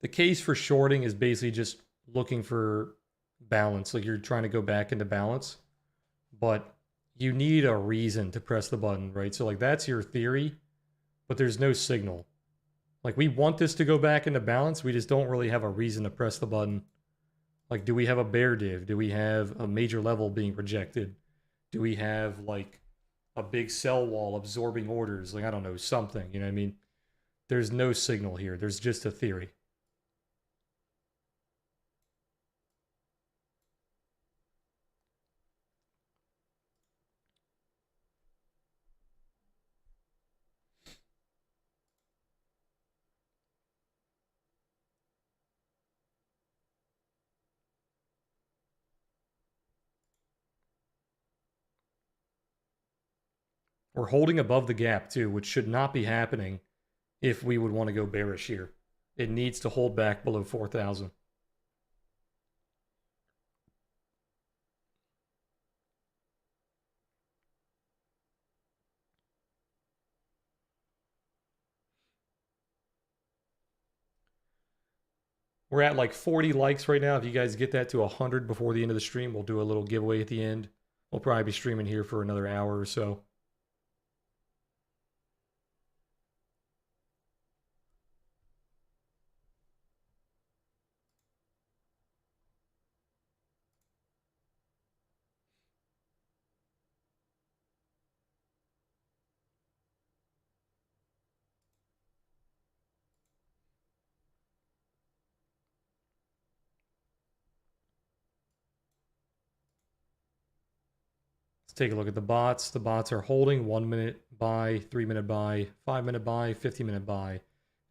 The case for shorting is basically just looking for balance, like you're trying to go back into balance, but you need a reason to press the button, right? So like that's your theory, but there's no signal. Like we want this to go back into balance, we just don't really have a reason to press the button. Like, do we have a bear div? Do we have a major level being rejected? Do we have like a big sell wall absorbing orders? Like, I don't know, something, you know what I mean? There's no signal here. There's just a theory. We're holding above the gap too, which should not be happening if we would want to go bearish here. It needs to hold back below 4,000. We're at like 40 likes right now. If you guys get that to 100 before the end of the stream, we'll do a little giveaway at the end. We'll probably be streaming here for another hour or so. Let's take a look at the bots. The bots are holding 1 minute buy, 3 minute buy, 5 minute buy, 15 minute buy.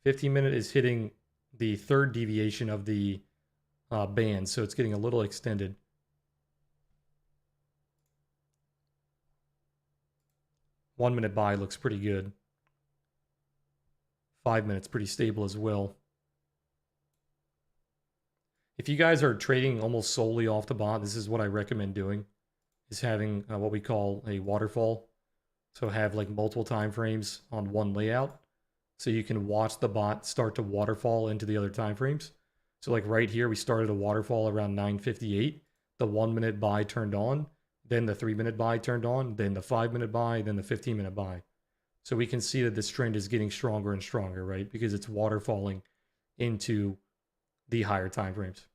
15 minute is hitting the third deviation of the band, so it's getting a little extended. One minute buy looks pretty good. 5 minutes pretty stable as well. If you guys are trading almost solely off the bot, this is what I recommend doing, is having what we call a waterfall. So have like multiple time frames on one layout, so you can watch the bot start to waterfall into the other time frames. So like right here, we started a waterfall around 9:58. The 1 minute buy turned on, then the 3 minute buy turned on, then the 5 minute buy, then the 15 minute buy. So we can see that this trend is getting stronger and stronger, right? Because it's waterfalling into the higher time frames.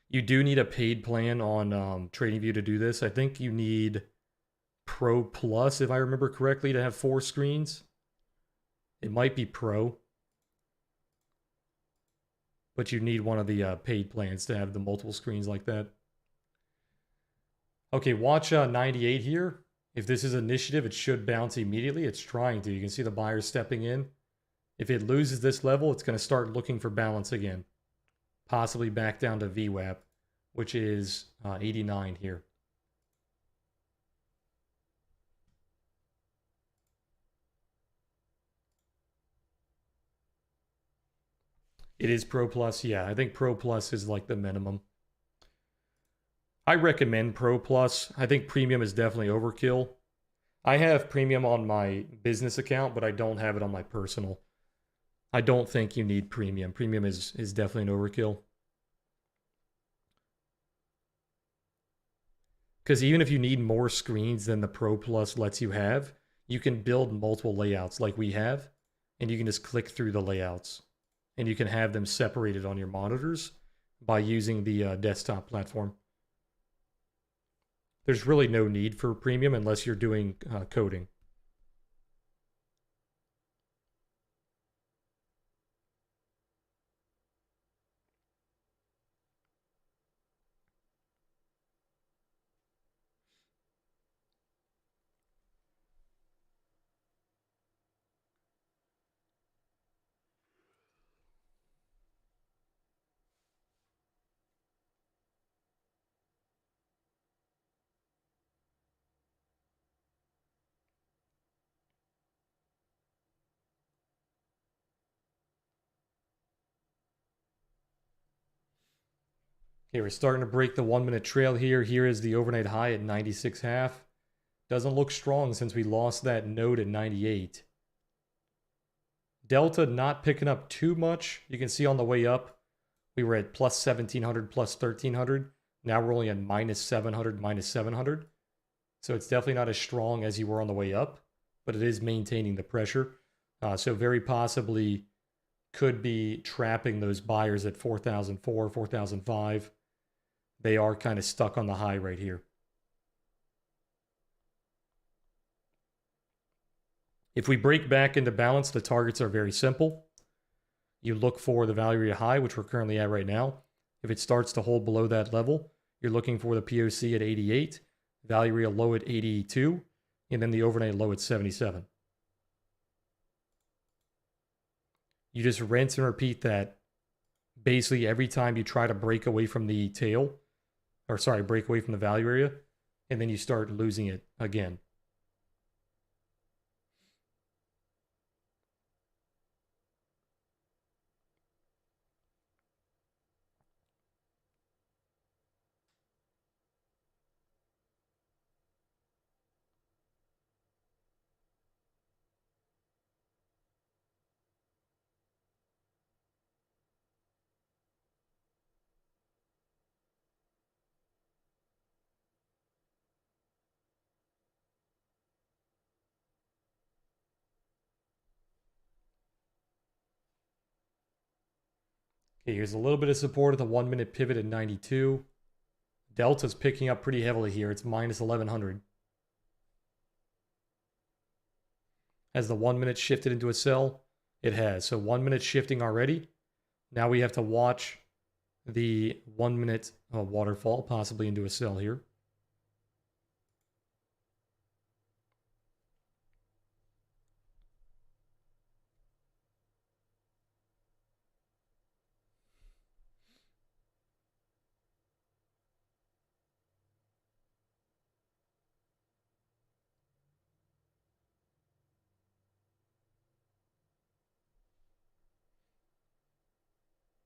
You do need a paid plan on TradingView to do this. I think you need Pro Plus, if I remember correctly, to have 4 screens. It might be Pro, but you need one of the paid plans to have the multiple screens like that. Okay, watch 98 here. If this is initiative, it should bounce immediately. It's trying to. You can see the buyers stepping in. If it loses this level, it's going to start looking for balance again. Possibly back down to VWAP, which is 89 here. It is Pro Plus. Yeah, I think Pro Plus is like the minimum. I recommend Pro Plus. I think Premium is definitely overkill. I have Premium on my business account, but I don't have it on my personal. I don't think you need Premium. Premium is definitely an overkill. Because even if you need more screens than the Pro Plus lets you have, you can build multiple layouts like we have, and you can just click through the layouts. And you can have them separated on your monitors by using the desktop platform. There's really no need for premium unless you're doing coding. Okay, we're starting to break the 1 minute trail here. Here is the overnight high at 96.5. Doesn't look strong since we lost that node at 98. Delta not picking up too much. You can see on the way up, we were at plus 1700, plus 1300. Now we're only at minus 700, minus 700. So it's definitely not as strong as you were on the way up, but it is maintaining the pressure. So very possibly could be trapping those buyers at 4,004, 4,005. They are kind of stuck on the high right here. If we break back into balance, the targets are very simple. You look for the value area high, which we're currently at right now. If it starts to hold below that level, you're looking for the POC at 88, value area low at 82, and then the overnight low at 77. You just rinse and repeat that basically every time you try to break away from the tail, or sorry, break away from the value area, and then you start losing it again. Okay, here's a little bit of support at the 1 minute pivot at 92. Delta's picking up pretty heavily here. It's minus 1100. Has the 1 minute shifted into a sell? It has. So 1 minute shifting already. Now we have to watch the 1 minute waterfall, possibly into a sell here.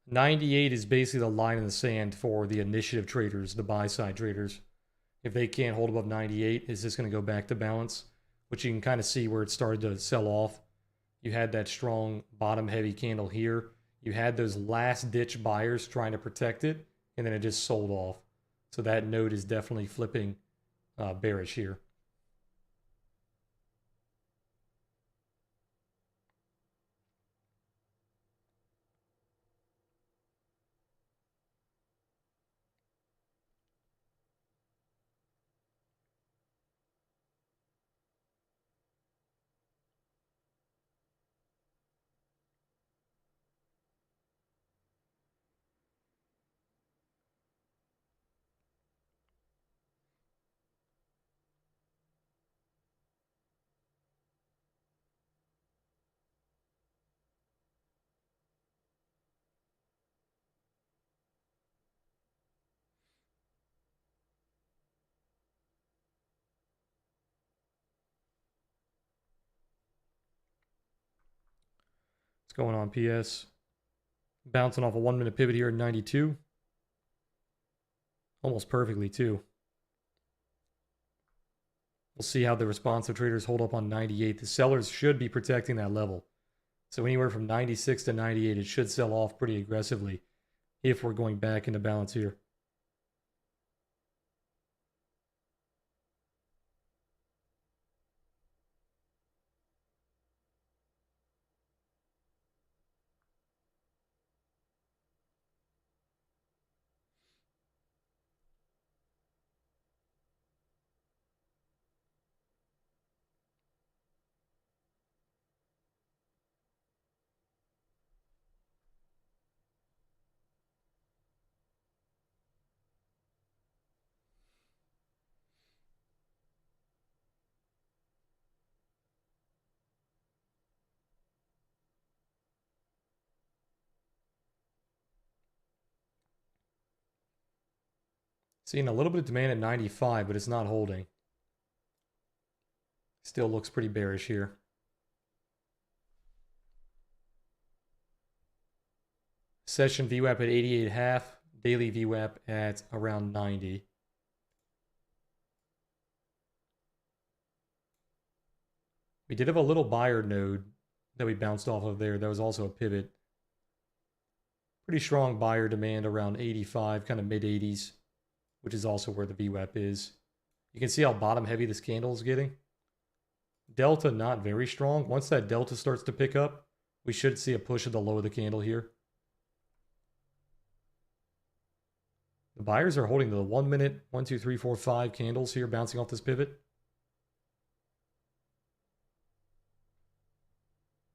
$98 is basically the line in the sand for the initiative traders, the buy side traders. If they can't hold above 98, is this going to go back to balance? Which you can kind of see where it started to sell off. You had that strong bottom heavy candle here. You had those last ditch buyers trying to protect it, and then it just sold off. So that node is definitely flipping bearish here. What's going on, PS? Bouncing off a 1 minute pivot here at 92. Almost perfectly, too. We'll see how the responsive traders hold up on 98. The sellers should be protecting that level. So anywhere from 96 to 98, it should sell off pretty aggressively if we're going back into balance here. Seeing a little bit of demand at 95, but it's not holding. Still looks pretty bearish here. Session VWAP at 88.5, daily VWAP at around 90. We did have a little buyer node that we bounced off of there. That was also a pivot. Pretty strong buyer demand around 85, kind of mid 80s, which is also where the VWAP is. You can see how bottom heavy this candle is getting. Delta not very strong. Once that delta starts to pick up, we should see a push at the low of the candle here. The buyers are holding the 1 minute, 1, 2, 3, 4, 5 candles here, bouncing off this pivot.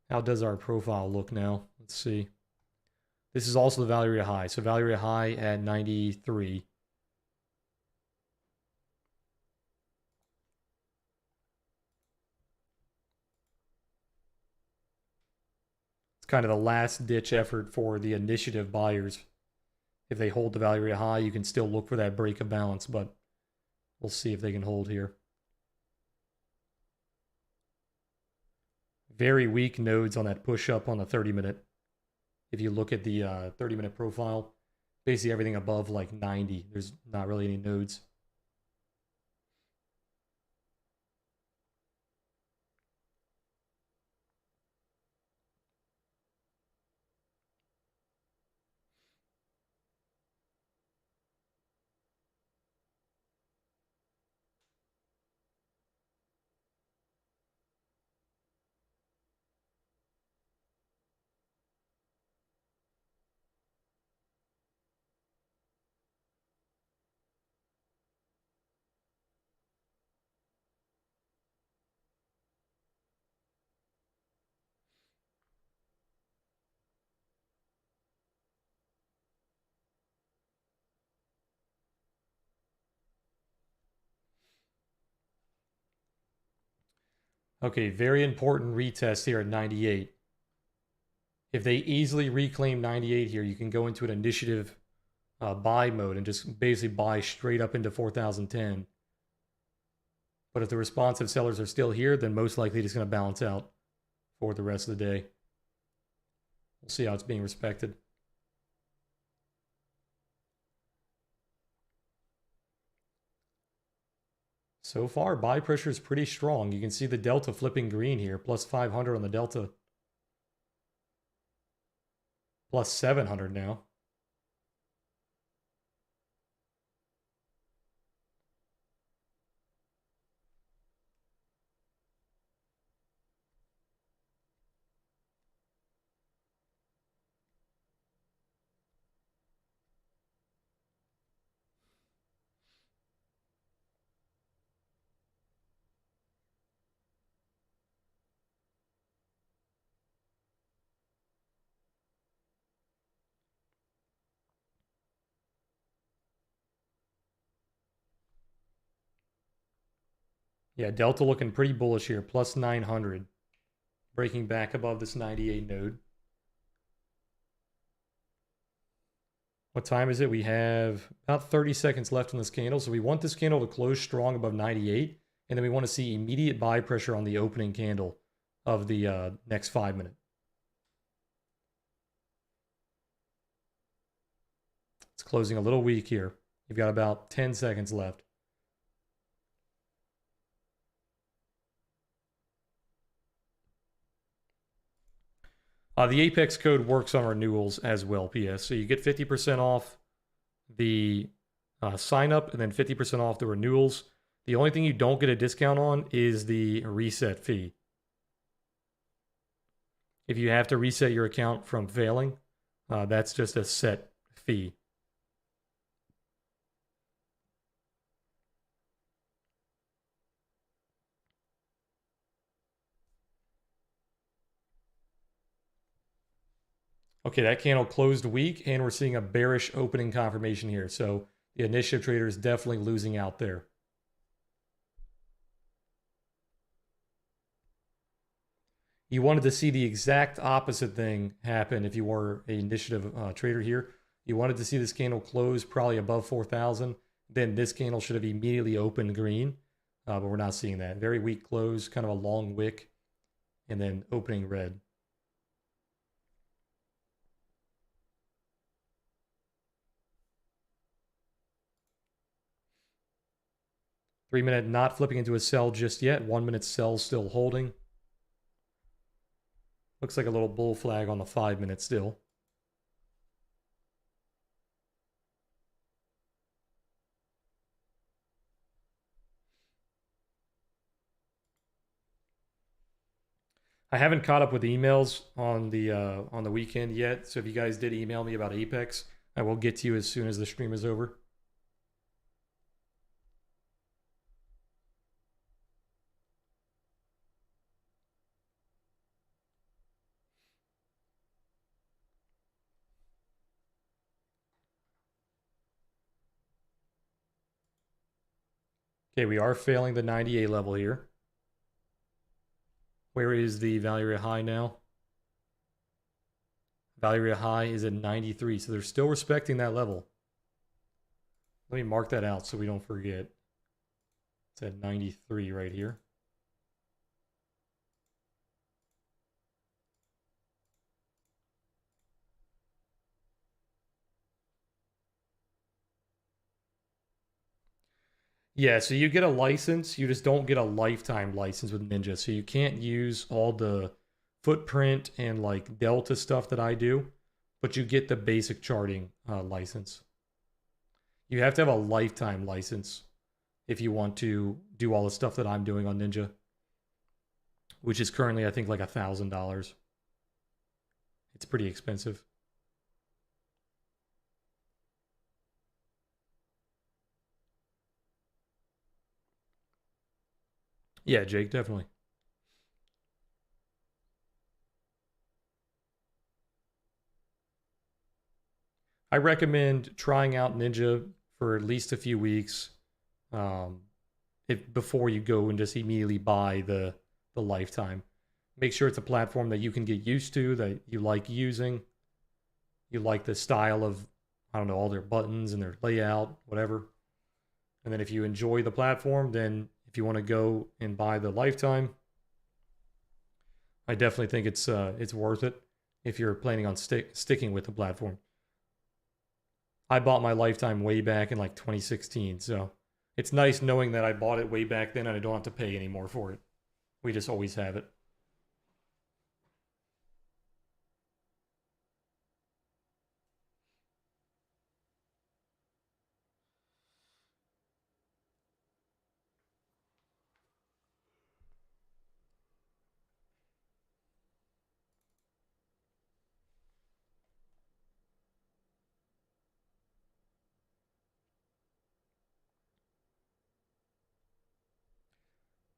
How does our profile look now? Let's see. This is also the value area high. So value area high at 93. It's kind of the last ditch effort for the initiative buyers. If they hold the value area high, you can still look for that break of balance, but we'll see if they can hold here. Very weak nodes on that push up on the 30-minute. If you look at the 30-minute profile, basically everything above like 90, there's not really any nodes. Okay, very important retest here at 98. If they easily reclaim 98 here, you can go into an initiative buy mode and just basically buy straight up into 4010. But if the responsive sellers are still here, then most likely it's going to balance out for the rest of the day. We'll see how it's being respected. So far, buy pressure is pretty strong. You can see the delta flipping green here, plus 500 on the delta. Plus 700 now. Yeah, delta looking pretty bullish here, plus 900. Breaking back above this 98 node. What time is it? We have about 30 seconds left in this candle. So we want this candle to close strong above 98. And then we want to see immediate buy pressure on the opening candle of the next 5 minute. It's closing a little weak here. You've got about 10 seconds left. The Apex code works on renewals as well, PS. So you get 50% off the sign up and then 50% off the renewals. The only thing you don't get a discount on is the reset fee. If you have to reset your account from failing, that's just a set fee. Okay, that candle closed weak, and we're seeing a bearish opening confirmation here. So the initiative trader is definitely losing out there. You wanted to see the exact opposite thing happen if you were an initiative trader here. You wanted to see this candle close probably above 4,000, then this candle should have immediately opened green, but we're not seeing that. Very weak close, kind of a long wick, and then opening red. Three-minute not flipping into a sell just yet. 1 minute sell still holding. Looks like a little bull flag on the 5 minute still. I haven't caught up with emails on the weekend yet, so if you guys did email me about Apex, I will get to you as soon as the stream is over. Okay, we are failing the 98 level here. Where is the value area high now? Value area high is at 93, so they're still respecting that level. Let me mark that out so we don't forget. It's at 93 right here. Yeah, so you get a license, you just don't get a lifetime license with Ninja. So you can't use all the footprint and like Delta stuff that I do, but you get the basic charting license. You have to have a lifetime license if you want to do all the stuff that I'm doing on Ninja, which is currently, I think, like $1,000. It's pretty expensive. Yeah, Jake, definitely. I recommend trying out Ninja for at least a few weeks, if before you go and just immediately buy the lifetime. Make sure it's a platform that you can get used to, that you like using. You like the style of, I don't know, all their buttons and their layout, whatever. And then if you enjoy the platform, then if you want to go and buy the lifetime, I definitely think it's worth it if you're planning on sticking with the platform. I bought my lifetime way back in like 2016, so it's nice knowing that I bought it way back then and I don't have to pay anymore for it. We just always have it.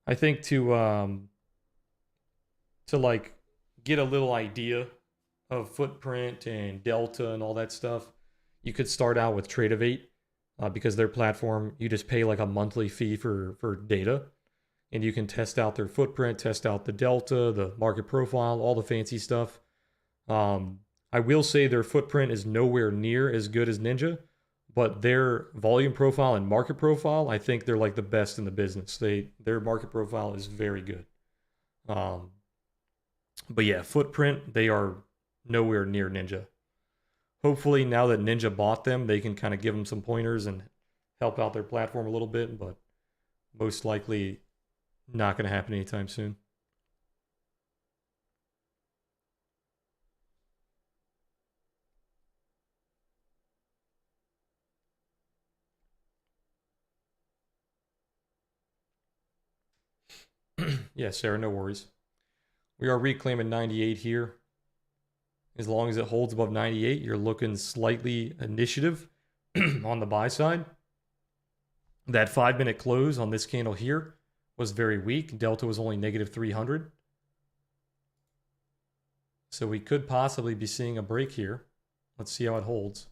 I think to like get a little idea of footprint and delta and all that stuff, you could start out with Tradeovate because their platform you just pay like a monthly fee for data, and you can test out their footprint, test out the delta, the market profile, all the fancy stuff. I will say their footprint is nowhere near as good as Ninja, but their volume profile and market profile, I think they're like the best in the business. Their market profile is very good. Um, but yeah, footprint, they are nowhere near Ninja. Hopefully, now that Ninja bought them, they can kind of give them some pointers and help out their platform a little bit, but most likely not going to happen anytime soon. Yeah, Sarah, no worries. We are reclaiming 98 here. As long as it holds above 98, you're looking slightly initiative on the buy side. That 5 minute close on this candle here was very weak. Delta was only negative 300. So we could possibly be seeing a break here. Let's see how it holds.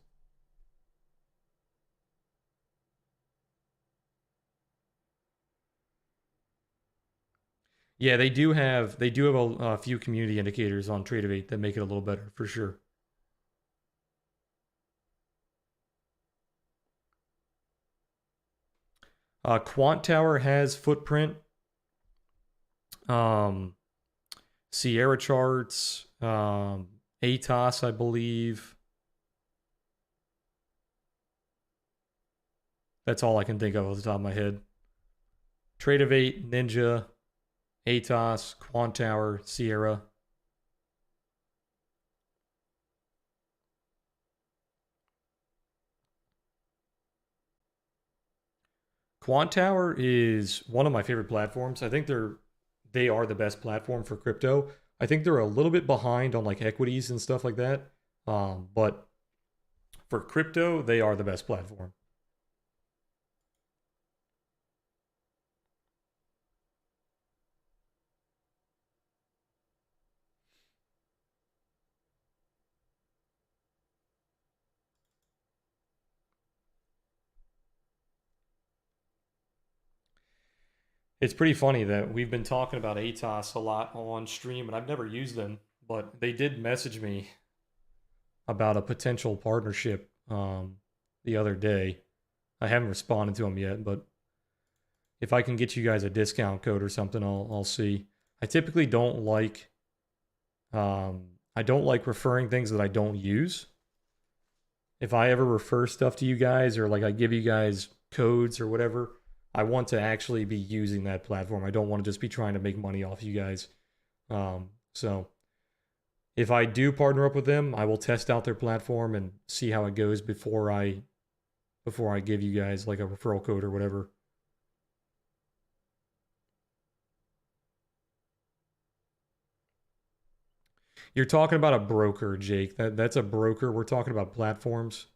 Yeah, they do have a few community indicators on Tradeovate that make it a little better for sure. Quant Tower has footprint. Um, Sierra charts. ATOS, I believe. That's all I can think of off the top of my head. Trade of 8, Ninja, ATOS, Quant Tower, Sierra. Quant Tower is one of my favorite platforms. I think they are the best platform for crypto. I think they're a little bit behind on like equities and stuff like that. But for crypto, they are the best platform. It's pretty funny that we've been talking about ATOS a lot on stream, and I've never used them, but they did message me about a potential partnership the other day. I haven't responded to them yet, but if I can get you guys a discount code or something, I'll see. I typically I don't like referring things that I don't use. If I ever refer stuff to you guys or like I give you guys codes or whatever, I want to actually be using that platform. I don't want to just be trying to make money off you guys. So if I do partner up with them, I will test out their platform and see how it goes before I give you guys like a referral code or whatever. You're talking about a broker, Jake. That's a broker. We're talking about platforms.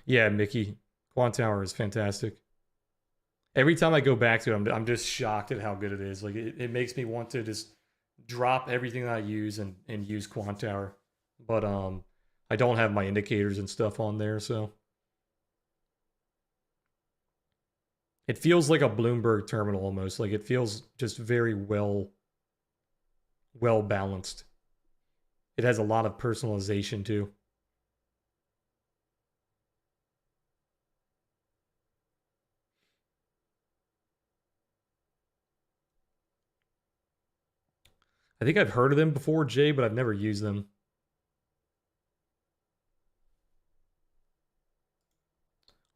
Yeah, Mickey. Quant Tower is fantastic. Every time I go back to it, I'm just shocked at how good it is. Like it makes me want to just drop everything that I use and use Quant Tower. But I don't have my indicators and stuff on there, so it feels like a Bloomberg terminal almost. Like it feels just very well balanced. It has a lot of personalization too. I think I've heard of them before, Jay, but I've never used them.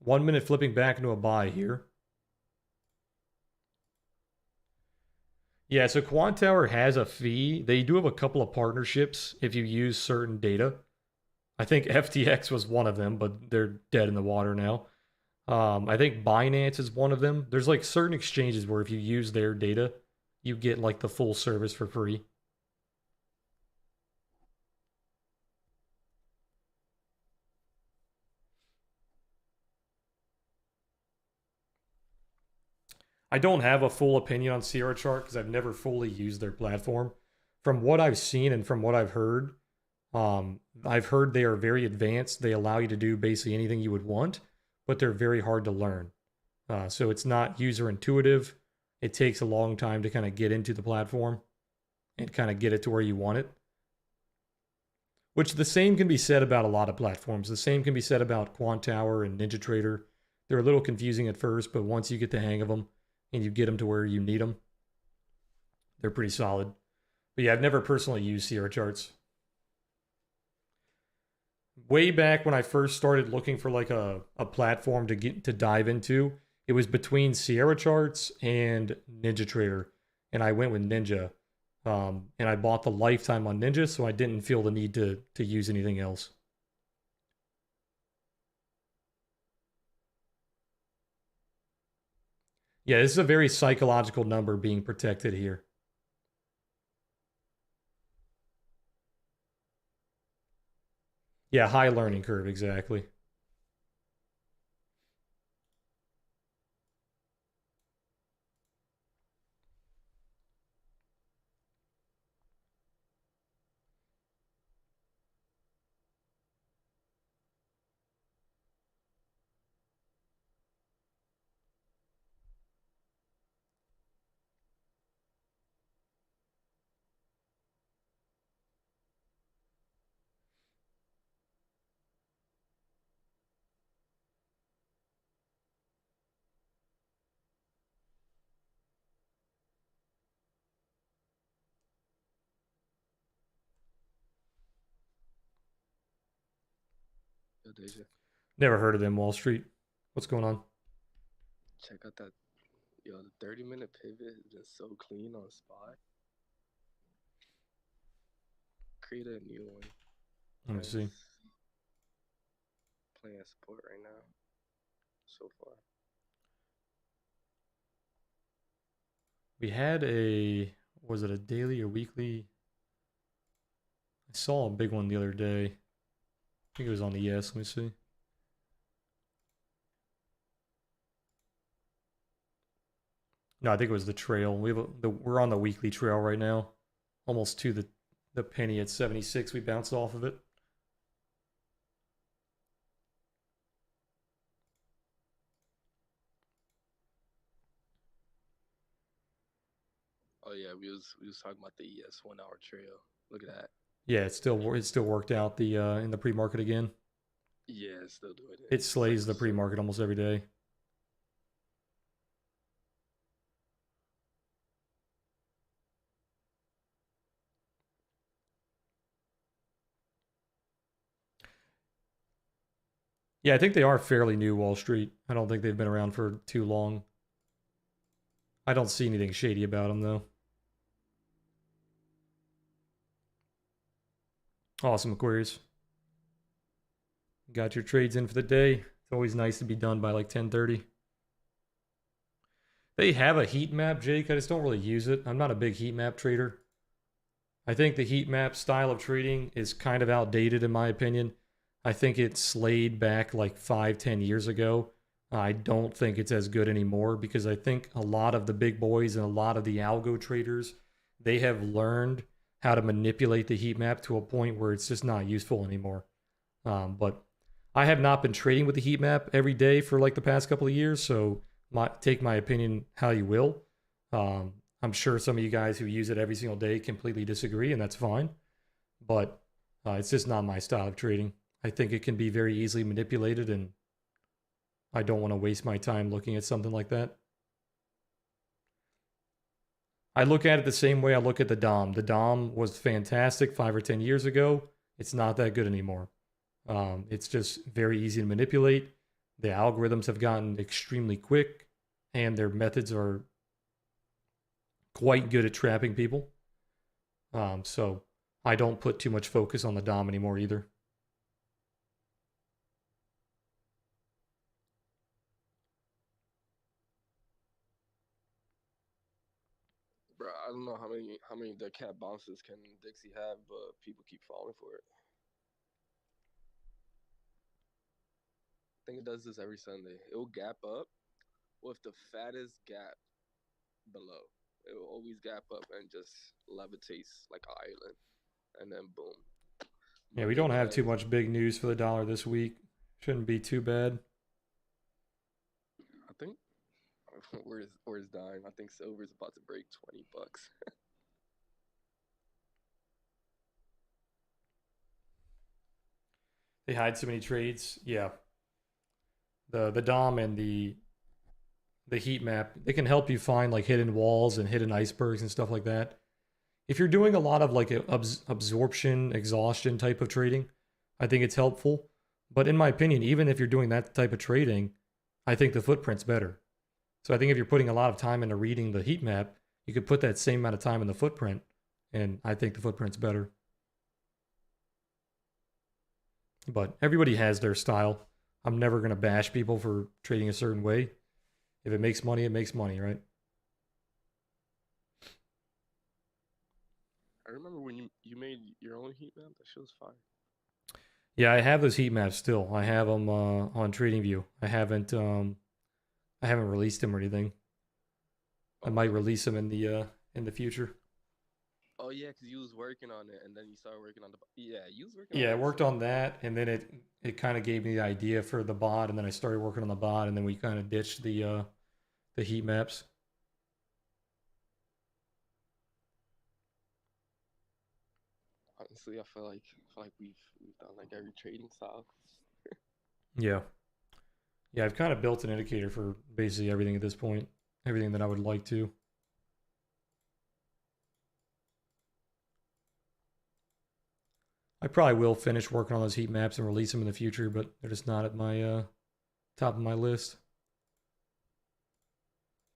1 minute flipping back into a buy here. Yeah, so Quant Tower has a fee. They do have a couple of partnerships if you use certain data. I think FTX was one of them, but they're dead in the water now. I think Binance is one of them. There's like certain exchanges where if you use their data, you get like the full service for free. I don't have a full opinion on Sierra Chart because I've never fully used their platform. From what I've seen and from what I've heard they are very advanced. They allow you to do basically anything you would want, but they're very hard to learn. So it's not user intuitive. It takes a long time to kind of get into the platform and kind of get it to where you want it. Which the same can be said about a lot of platforms. The same can be said about Quant Tower and NinjaTrader. They're a little confusing at first, but once you get the hang of them and you get them to where you need them, they're pretty solid. But yeah, I've never personally used Sierra charts. Way back when I first started looking for like a platform to get to dive into, it was between Sierra charts and NinjaTrader, and I went with Ninja. And I bought the lifetime on Ninja, so I didn't feel the need to use anything else. Yeah, this is a very psychological number being protected here. Yeah, high learning curve, exactly. Yo, Deja, Never heard of them, Wall Street. What's going on? check out that. Yo, the 30-minute pivot is just so clean on spot. Create a new one. Let me see. Price playing support right now so far. We had a, was it a daily or weekly? I saw a big one the other day. I think it was on the ES. Let me see. No, I think it was the trail. We're on the weekly trail right now, almost to the penny at 76. We bounced off of it. Oh yeah, we was talking about the ES 1 hour trail. Look at that. Yeah, it still worked out the in the pre-market again. Yeah, it's still doing it. It It's like slays the so. pre-market almost every day. Yeah, I think they are fairly new, Wall Street. I don't think they've been around for too long. I don't see anything shady about them though. Awesome, Aquarius. Got your trades in for the day. It's always nice to be done by like 10:30. They have a heat map, Jake. I just don't really use it. I'm not a big heat map trader. I think the heat map style of trading is kind of outdated in my opinion. I think it slayed back like 5, 10 years ago. I don't think it's as good anymore because I think a lot of the big boys and a lot of the algo traders, they have learned how to manipulate the heat map to a point where it's just not useful anymore. But I have not been trading with the heat map every day for like the past couple of years, so take my opinion how you will. I'm sure some of you guys who use it every single day completely disagree, and that's fine. But it's just not my style of trading. I think it can be very easily manipulated, and I don't want to waste my time looking at something like that. I look at it the same way I look at the Dom. The Dom was fantastic 5 or 10 years ago. It's not that good anymore. It's just very easy to manipulate. The algorithms have gotten extremely quick, and their methods are quite good at trapping people. So I don't put too much focus on the Dom anymore either. Bro, I don't know how many dead cat bounces can Dixie have, but people keep falling for it. I think it does this every Sunday. It will gap up with the fattest gap below. It will always gap up and just levitates like an island, and then boom. Yeah, we Monday don't have too rise. much big news for the dollar this week. Shouldn't be too bad. I think where's dying. I think silver's about to break $20. They hide so many trades. Yeah, the Dom and the heat map, they can help you find like hidden walls and hidden icebergs and stuff like that. If you're doing a lot of like absorption, exhaustion type of trading, I think it's helpful. But in my opinion, even if you're doing that type of trading, I think the footprint's better. So I think if you're putting a lot of time into reading the heat map, you could put that same amount of time in the footprint, and I think the footprint's better. But everybody has their style. I'm never going to bash people for trading a certain way. If it makes money, it makes money, right? I remember when you made your own heat map. That shit was fire. Yeah, I have those heat maps still. I have them on TradingView. I haven't released them or anything. I Oh, might okay. release them in the future. Oh yeah, cause you was working on it, and then you started working on the. Yeah, you was working on Yeah, I that worked same on day. that, and then it kind of gave me the idea for the bot, and then I started working on the bot, and then we kind of ditched the heat maps. Honestly, I feel like we've done like every trading style. Yeah, yeah, I've kind of built an indicator for basically everything at this point, everything that I would like to. I probably will finish working on those heat maps and release them in the future, but they're just not at my top of my list.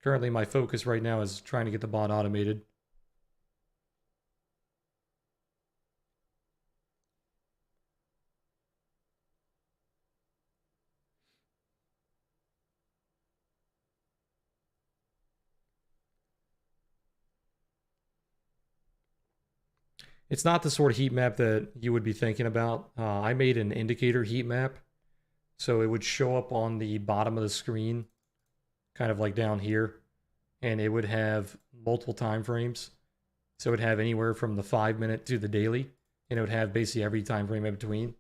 Currently, my focus right now is trying to get the bot automated. It's not the sort of heat map that you would be thinking about. I made an indicator heat map, so it would show up on the bottom of the screen, kind of like down here, and it would have multiple time frames. So it would have anywhere from the 5 minute to the daily, and it would have basically every time frame in between.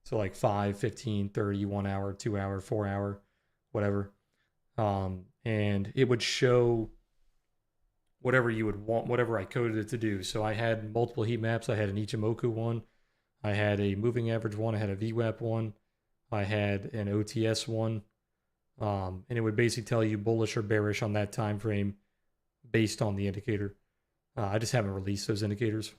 So like 5, 15, 30, 1 hour, 2 hour, 4 hour, whatever. And it would show whatever you would want, whatever I coded it to do. So I had multiple heat maps. I had an Ichimoku one. I had a moving average one. I had a VWAP one. I had an OTS one. And it would basically tell you bullish or bearish on that time frame based on the indicator. I just haven't released those indicators.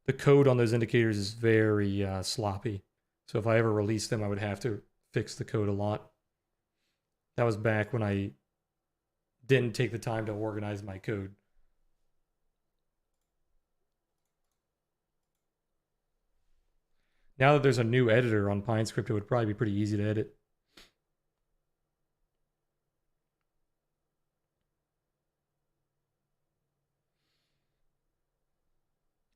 The code on those indicators is very sloppy. So if I ever release them, I would have to fix the code a lot. That was back when I didn't take the time to organize my code. Now that there's a new editor on PineScript, it would probably be pretty easy to edit.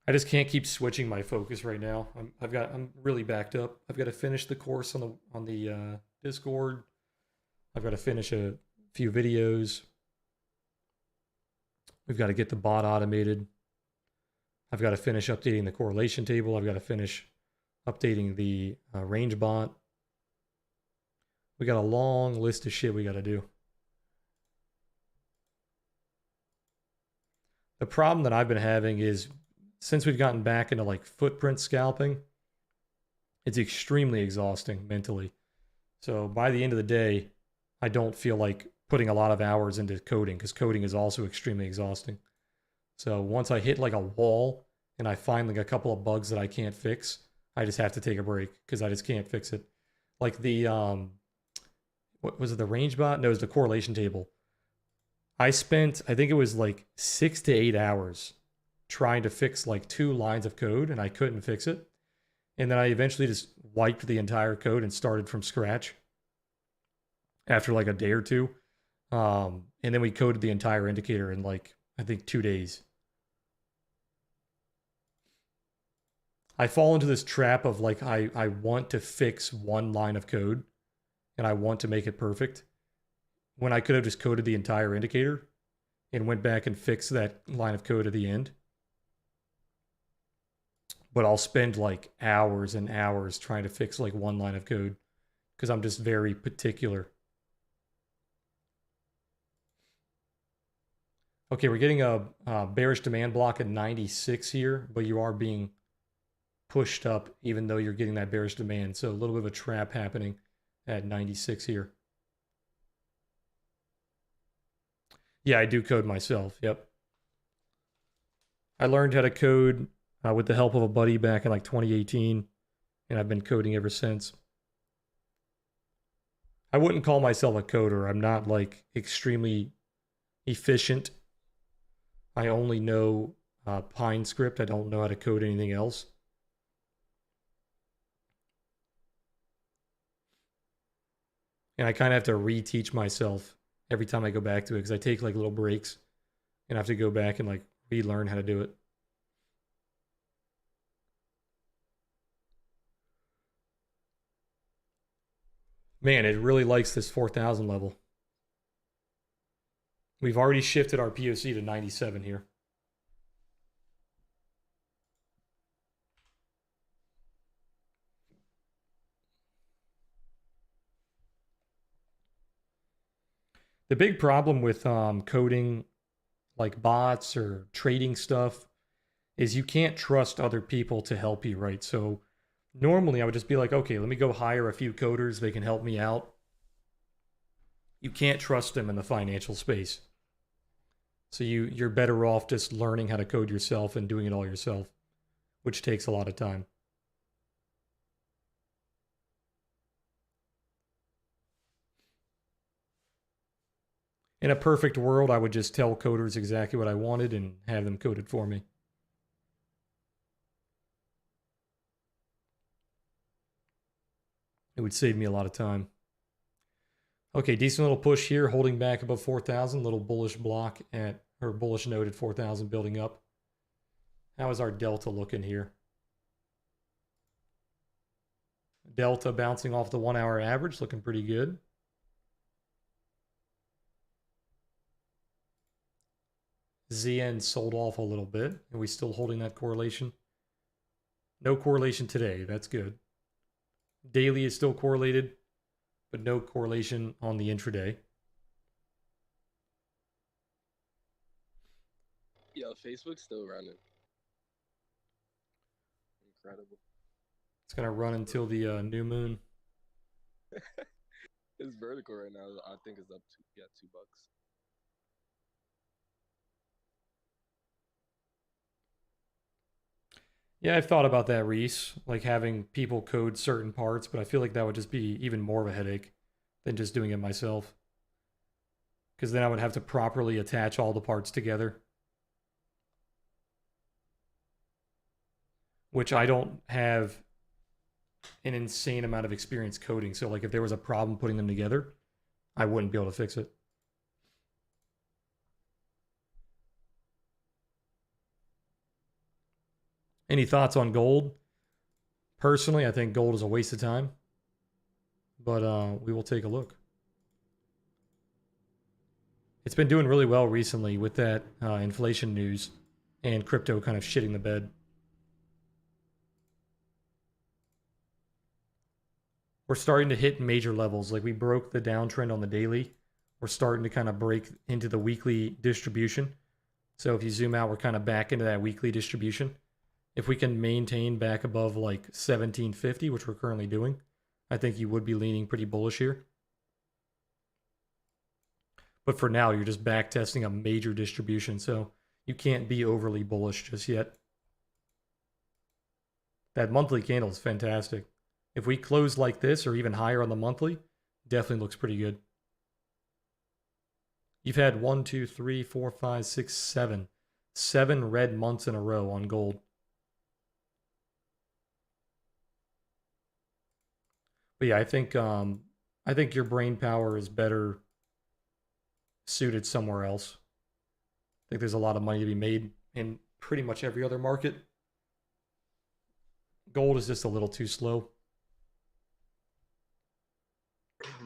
I just can't keep switching my focus right now. I'm really backed up. I've got to finish the course on the Discord. I've got to finish a few videos. We've got to get the bot automated. I've got to finish updating the correlation table. I've got to finish updating the range bot. We got a long list of shit we got to do. The problem that I've been having is since we've gotten back into like footprint scalping, it's extremely exhausting mentally. So by the end of the day, I don't feel like putting a lot of hours into coding because coding is also extremely exhausting. So once I hit like a wall and I find like a couple of bugs that I can't fix, I just have to take a break because I just can't fix it. Like the what was it, the range bot? No, it was the correlation table. I spent, I think it was like 6 to 8 hours trying to fix like 2 lines of code and I couldn't fix it. And then I eventually just wiped the entire code and started from scratch after like a day or two. And then we coded the entire indicator in like, I think 2 days. I fall into this trap of like, I want to fix one line of code and I want to make it perfect when I could have just coded the entire indicator and went back and fixed that line of code at the end. But I'll spend like hours and hours trying to fix like one line of code because I'm just very particular. Okay, we're getting a bearish demand block at 96 here, but you are being pushed up even though you're getting that bearish demand. So a little bit of a trap happening at 96 here. Yeah, I do code myself. Yep. I learned how to code with the help of a buddy back in like 2018, and I've been coding ever since. I wouldn't call myself a coder. I'm not like extremely efficient. I only know PineScript. I don't know how to code anything else. And I kind of have to reteach myself every time I go back to it because I take like little breaks and I have to go back and like relearn how to do it. Man, it really likes this 4,000 level. We've already shifted our POC to 97 here. The big problem with coding like bots or trading stuff is you can't trust other people to help you, right? So normally I would just be like, okay, let me go hire a few coders. They can help me out. You can't trust them in the financial space. So you're better off just learning how to code yourself and doing it all yourself, which takes a lot of time. In a perfect world, I would just tell coders exactly what I wanted and have them code it for me. It would save me a lot of time. Okay, decent little push here, holding back above 4,000. Little bullish block at, or bullish node at 4,000 building up. How is our delta looking here? Delta bouncing off the 1 hour average, looking pretty good. ZN sold off a little bit. Are we still holding that correlation? No correlation today. That's good. Daily is still correlated, but no correlation on the intraday. Yo, Facebook's still running. Incredible. It's going to run until the new moon. It's vertical right now. I think it's up to $2. Yeah, I've thought about that, Reese, like having people code certain parts, but I feel like that would just be even more of a headache than just doing it myself. Because then I would have to properly attach all the parts together, which I don't have an insane amount of experience coding. So, like, if there was a problem putting them together, I wouldn't be able to fix it. Any thoughts on gold? Personally, I think gold is a waste of time, but we will take a look. It's been doing really well recently with that inflation news and crypto kind of shitting the bed. We're starting to hit major levels. Like we broke the downtrend on the daily. We're starting to kind of break into the weekly distribution. So if you zoom out, we're kind of back into that weekly distribution. If we can maintain back above like 1750, which we're currently doing, I think you would be leaning pretty bullish here. But for now, you're just back testing a major distribution, so you can't be overly bullish just yet. That monthly candle is fantastic. If we close like this or even higher on the monthly, definitely looks pretty good. You've had 1, 2, 3, 4, 5, 6, 7. 7 red months in a row on gold. But yeah, I think your brain power is better suited somewhere else. I think there's a lot of money to be made in pretty much every other market. Gold is just a little too slow.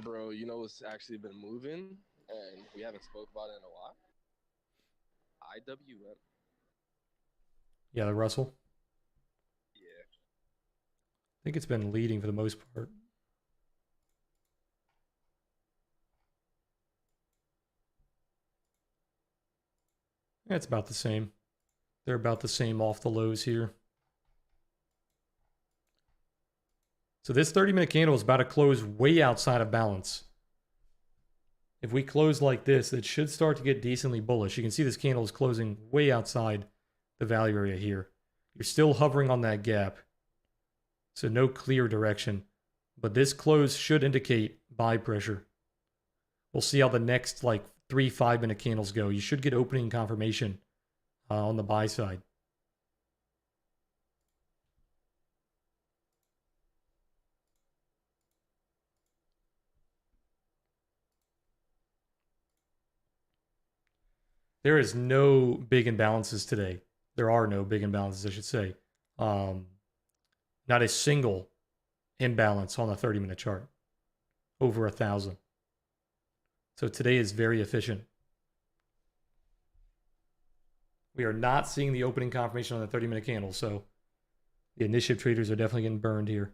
Bro, you know what's actually been moving and we haven't spoke about it in a while? IWM. Yeah, the Russell. Yeah. I think it's been leading for the most part. Yeah, it's about the same. They're about the same off the lows here. So this 30-minute candle is about to close way outside of balance. If we close like this, it should start to get decently bullish. You can see this candle is closing way outside the value area here. You're still hovering on that gap. So no clear direction. But this close should indicate buy pressure. We'll see how the next like 3 5-minute candles go. You should get opening confirmation on the buy side. There is no big imbalances today. There are no big imbalances, I should say. Not a single imbalance on the 30-minute chart. Over 1,000. So today is very efficient. We are not seeing the opening confirmation on the 30-minute candle, so the initiative traders are definitely getting burned here.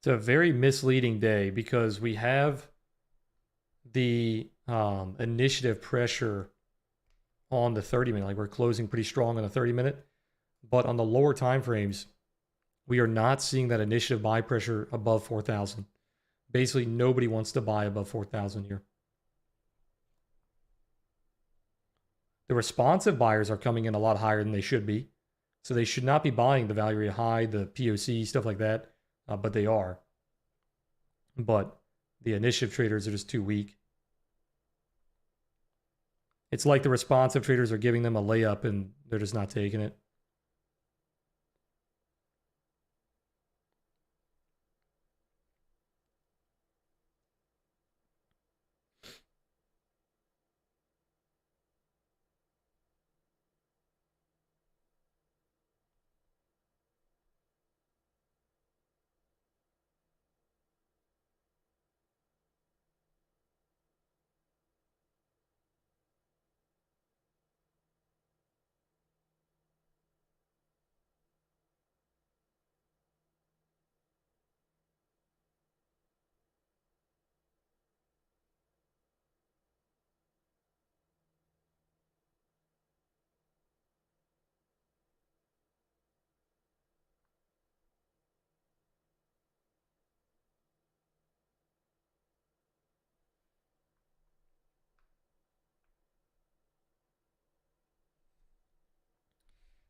It's a very misleading day because we have the initiative pressure on the 30 minute. Like we're closing pretty strong on the 30 minute, but on the lower time frames, we are not seeing that initiative buy pressure above 4,000. Basically, nobody wants to buy above 4,000 here. The responsive buyers are coming in a lot higher than they should be. So they should not be buying the value area high, the POC, stuff like that, but they are. But the initiative traders are just too weak. It's like the responsive traders are giving them a layup and they're just not taking it.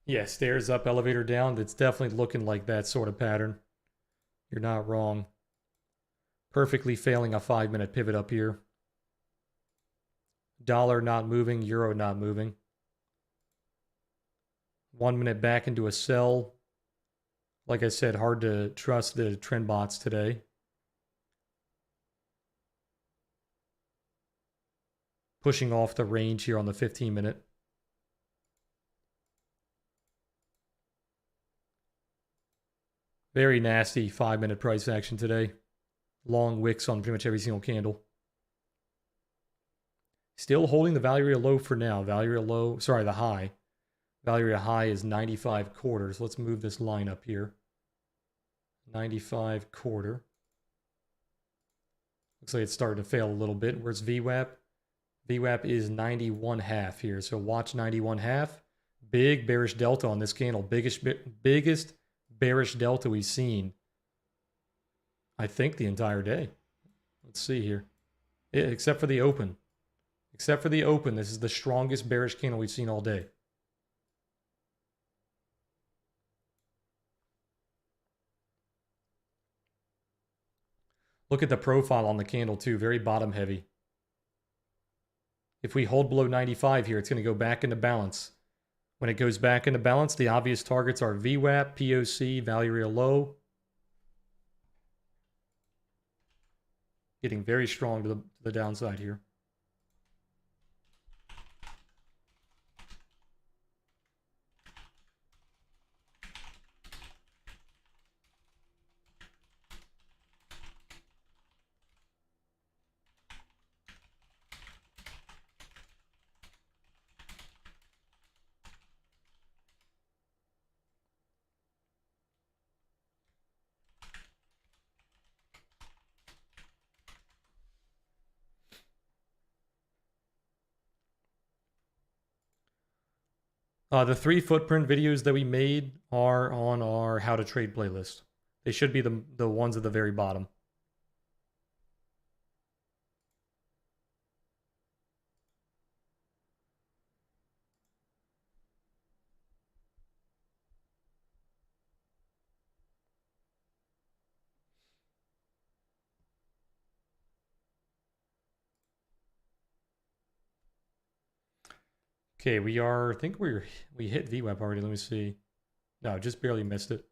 Yeah, stairs up, elevator down. It's definitely looking like that sort of pattern. You're not wrong. Perfectly failing a 5 minute pivot up here. Dollar not moving, euro not moving. 1 minute back into a sell. Like I said, hard to trust the trend bots today. Pushing off the range here on the 15 minute. Very nasty 5 minute price action today. Long wicks on pretty much every single candle. Still holding the value area low for now. Value area low, sorry, the high. Value area high is 95 quarters. Let's move this line up here. 95 quarter. Looks like it's starting to fail a little bit. Where's VWAP? VWAP is 91 half here. So watch 91 half. Big bearish delta on this candle. Biggest bearish delta we've seen, I think, the entire day. Let's see here. Yeah, except for the open. Except for the open, this is the strongest bearish candle we've seen all day. Look at the profile on the candle too, very bottom heavy. If we hold below 95 here, it's going to go back into balance. When it goes back into balance, the obvious targets are VWAP, POC, value area low. Getting very strong to the downside here. The 3 footprint videos that we made are on our how to trade playlist. They should be the ones at the very bottom. Okay, I think we hit VWAP already. Let me see. No, just barely missed it.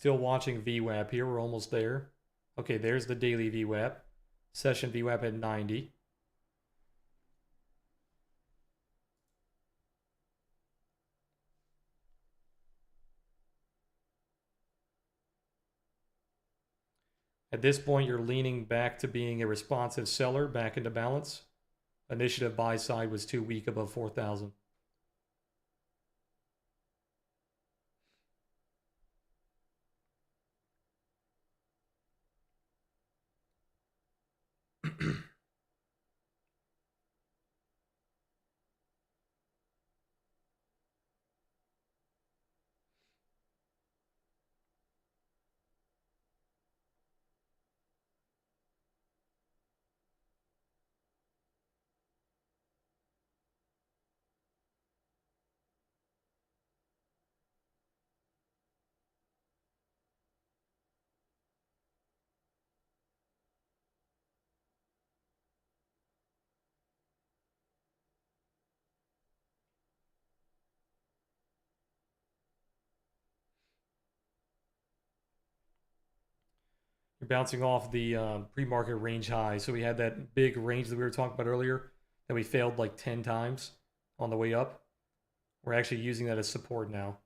Still watching VWAP here. We're almost there. Okay, there's the daily VWAP. Session VWAP at 90. At this point, you're leaning back to being a responsive seller, back into balance. Initiative buy side was too weak above 4,000. You're bouncing off the pre-market range high. So we had that big range that we were talking about earlier that we failed like 10 times on the way up. We're actually using that as support now.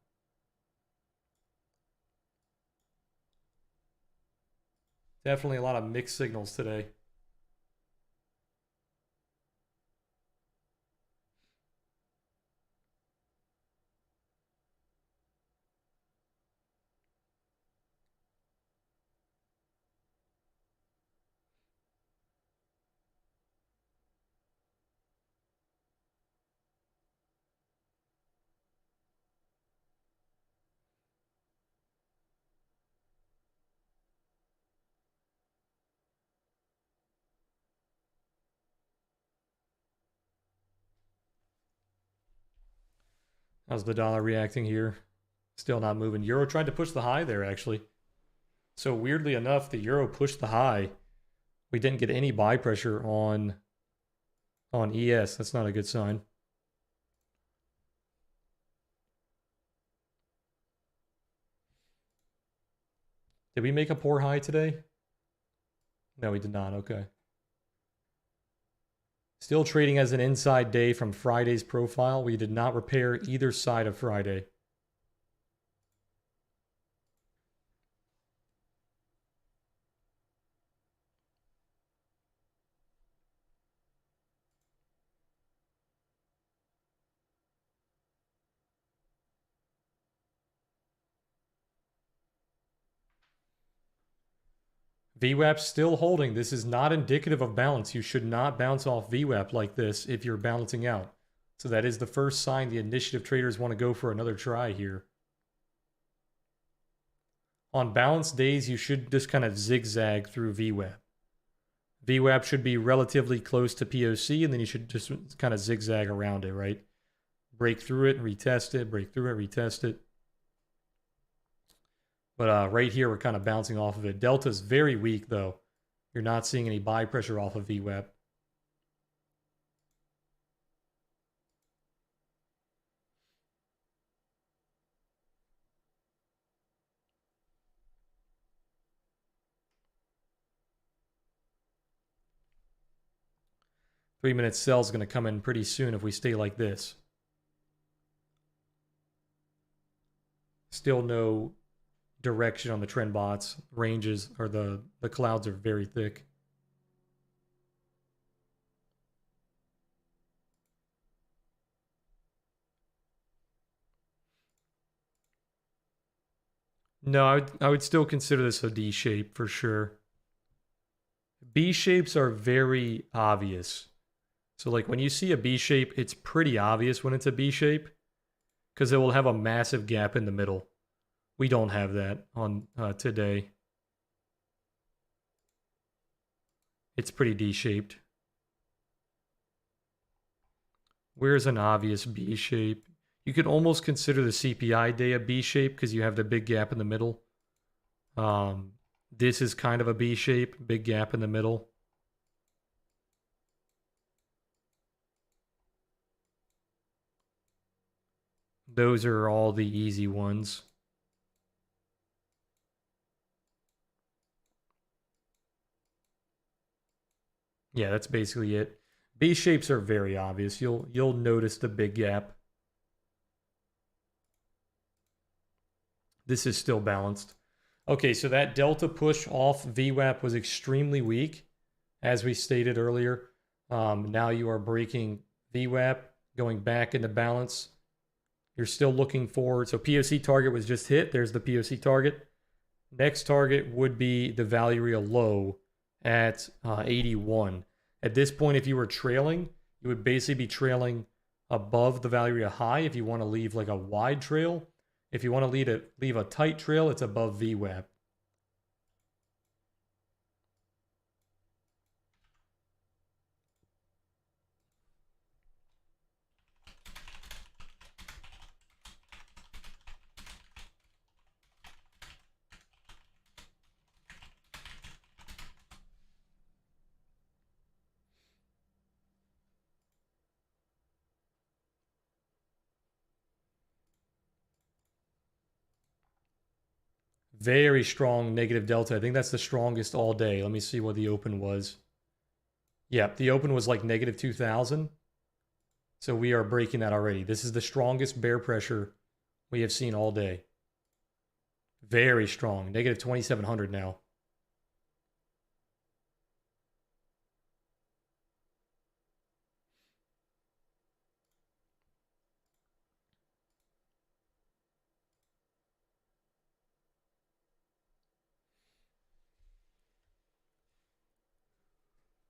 Definitely a lot of mixed signals today. How's the dollar reacting here? Still not moving. Euro tried to push the high there, actually. So weirdly enough, the euro pushed the high. We didn't get any buy pressure on ES. That's not a good sign. Did we make a poor high today? No, we did not. Okay. Still trading as an inside day from Friday's profile. We did not repair either side of Friday. VWAP still holding. This is not indicative of balance. You should not bounce off VWAP like this if you're balancing out. So that is the first sign the initiative traders want to go for another try here. On balanced days, you should just kind of zigzag through VWAP. VWAP should be relatively close to POC, and then you should just kind of zigzag around it, right? Break through it and retest it, break through it, retest it. But right here, we're kind of bouncing off of it. Delta's very weak, though. You're not seeing any buy pressure off of VWAP. Three-minute sell is going to come in pretty soon if we stay like this. Still no direction on the trend bots. Ranges or the clouds are very thick. No, I would still consider this a D shape for sure. B shapes are very obvious. So like when you see a B shape, it's pretty obvious when it's a B shape because it will have a massive gap in the middle. We don't have that on today. It's pretty D-shaped. Where's an obvious B shape? You could almost consider the CPI day a B shape because you have the big gap in the middle. This is kind of a B shape, big gap in the middle. Those are all the easy ones. Yeah, that's basically it. B shapes are very obvious. You'll notice the big gap. This is still balanced. Okay, so that delta push off VWAP was extremely weak, as we stated earlier. Now you are breaking VWAP, going back into balance. You're still looking for, so POC target was just hit. There's the POC target. Next target would be the value area low at 81. At this point, if you were trailing, you would basically be trailing above the value area high if you want to leave like a wide trail. If you want to leave a tight trail, it's above VWAP. Very strong negative delta. I think that's the strongest all day. Let me see what the open was. Yep, the open was like negative 2,000. So we are breaking that already. This is the strongest bear pressure we have seen all day. Very strong. Negative 2,700 now.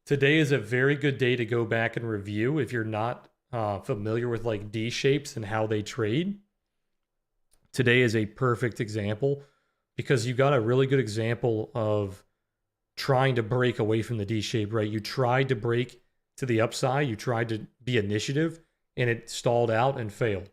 Today is a very good day to go back and review if you're not familiar with like D shapes and how they trade. Today is a perfect example because you got a really good example of trying to break away from the D shape, right? You tried to break to the upside, you tried to be initiative, and it stalled out and failed.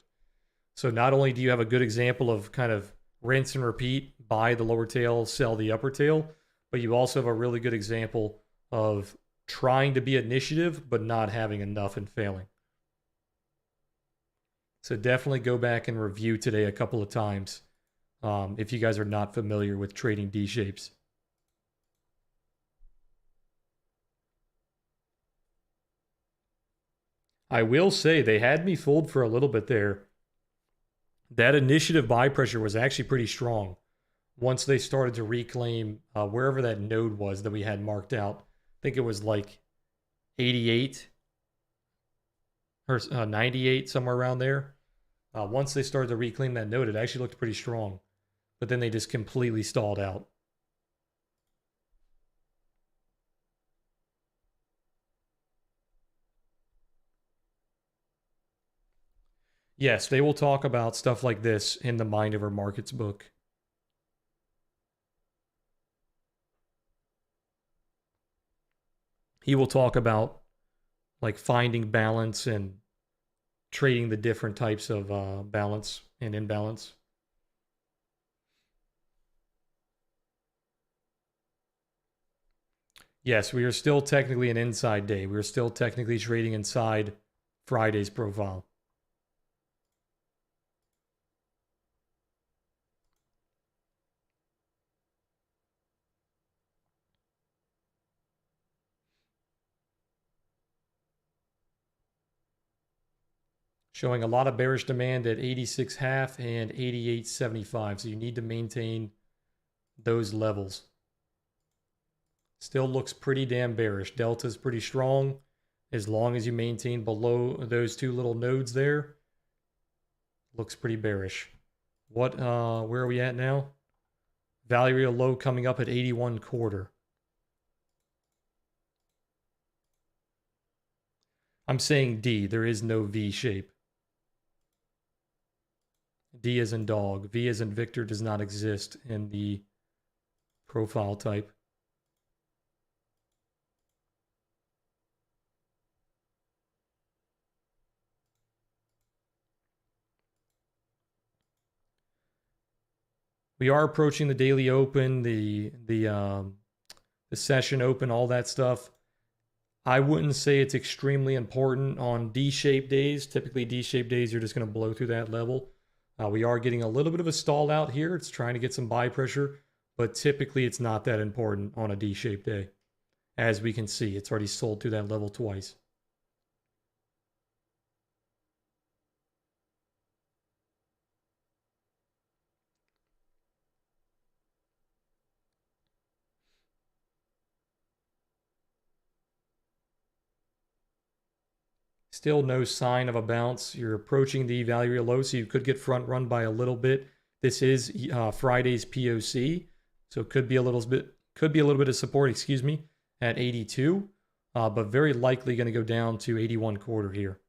So not only do you have a good example of kind of rinse and repeat, buy the lower tail, sell the upper tail, but you also have a really good example of trying to be initiative, but not having enough and failing. So definitely go back and review today a couple of times if you guys are not familiar with trading D shapes. I will say they had me fooled for a little bit there. That initiative buy pressure was actually pretty strong once they started to reclaim wherever that node was that we had marked out. I think it was like 88 or 98, somewhere around there. Once they started to reclaim that node, it actually looked pretty strong. But then they just completely stalled out. Yes, they will talk about stuff like this in the Mind Over Markets book. He will talk about like finding balance and trading the different types of balance and imbalance. Yes, we are still technically an inside day. We are still technically trading inside Friday's profile. Showing a lot of bearish demand at 86.5 and 88.75. So you need to maintain those levels. Still looks pretty damn bearish. Delta's pretty strong. As long as you maintain below those two little nodes there, looks pretty bearish. Where are we at now? Value area low coming up at 81.25. I'm saying D. There is no V shape. D as in dog. V as in Victor does not exist in the profile type. We are approaching the daily open, the session open, all that stuff. I wouldn't say it's extremely important on D-shaped days. Typically, D-shaped days, you're just going to blow through that level. We are getting a little bit of a stall out here. It's trying to get some buy pressure, but typically it's not that important on a D-shaped day. As we can see, it's already sold through that level twice. Still no sign of a bounce. You're approaching the value area low, so you could get front run by a little bit. This is Friday's POC, so it could be a little bit of support, excuse me, at 82, but very likely going to go down to 81 quarter here.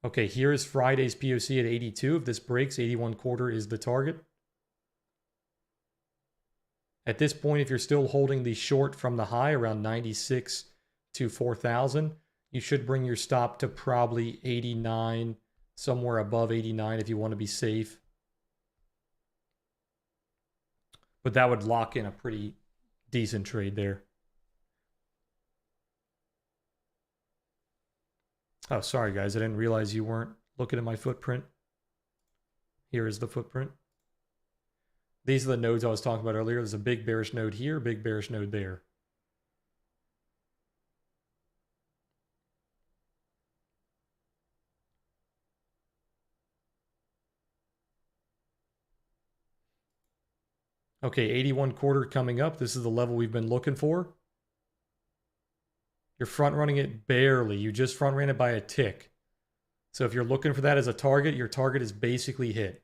Okay, here is Friday's POC at 82. If this breaks, 81 quarter is the target. At this point, if you're still holding the short from the high around 96 to 4,000, you should bring your stop to probably 89, somewhere above 89 if you want to be safe. But that would lock in a pretty decent trade there. Oh, sorry guys, I didn't realize you weren't looking at my footprint. Here is the footprint. These are the nodes I was talking about earlier. There's a big bearish node here, big bearish node there. Okay, 81 quarter coming up. This is the level we've been looking for. You're front running it barely. You just front ran it by a tick. So if you're looking for that as a target, your target is basically hit.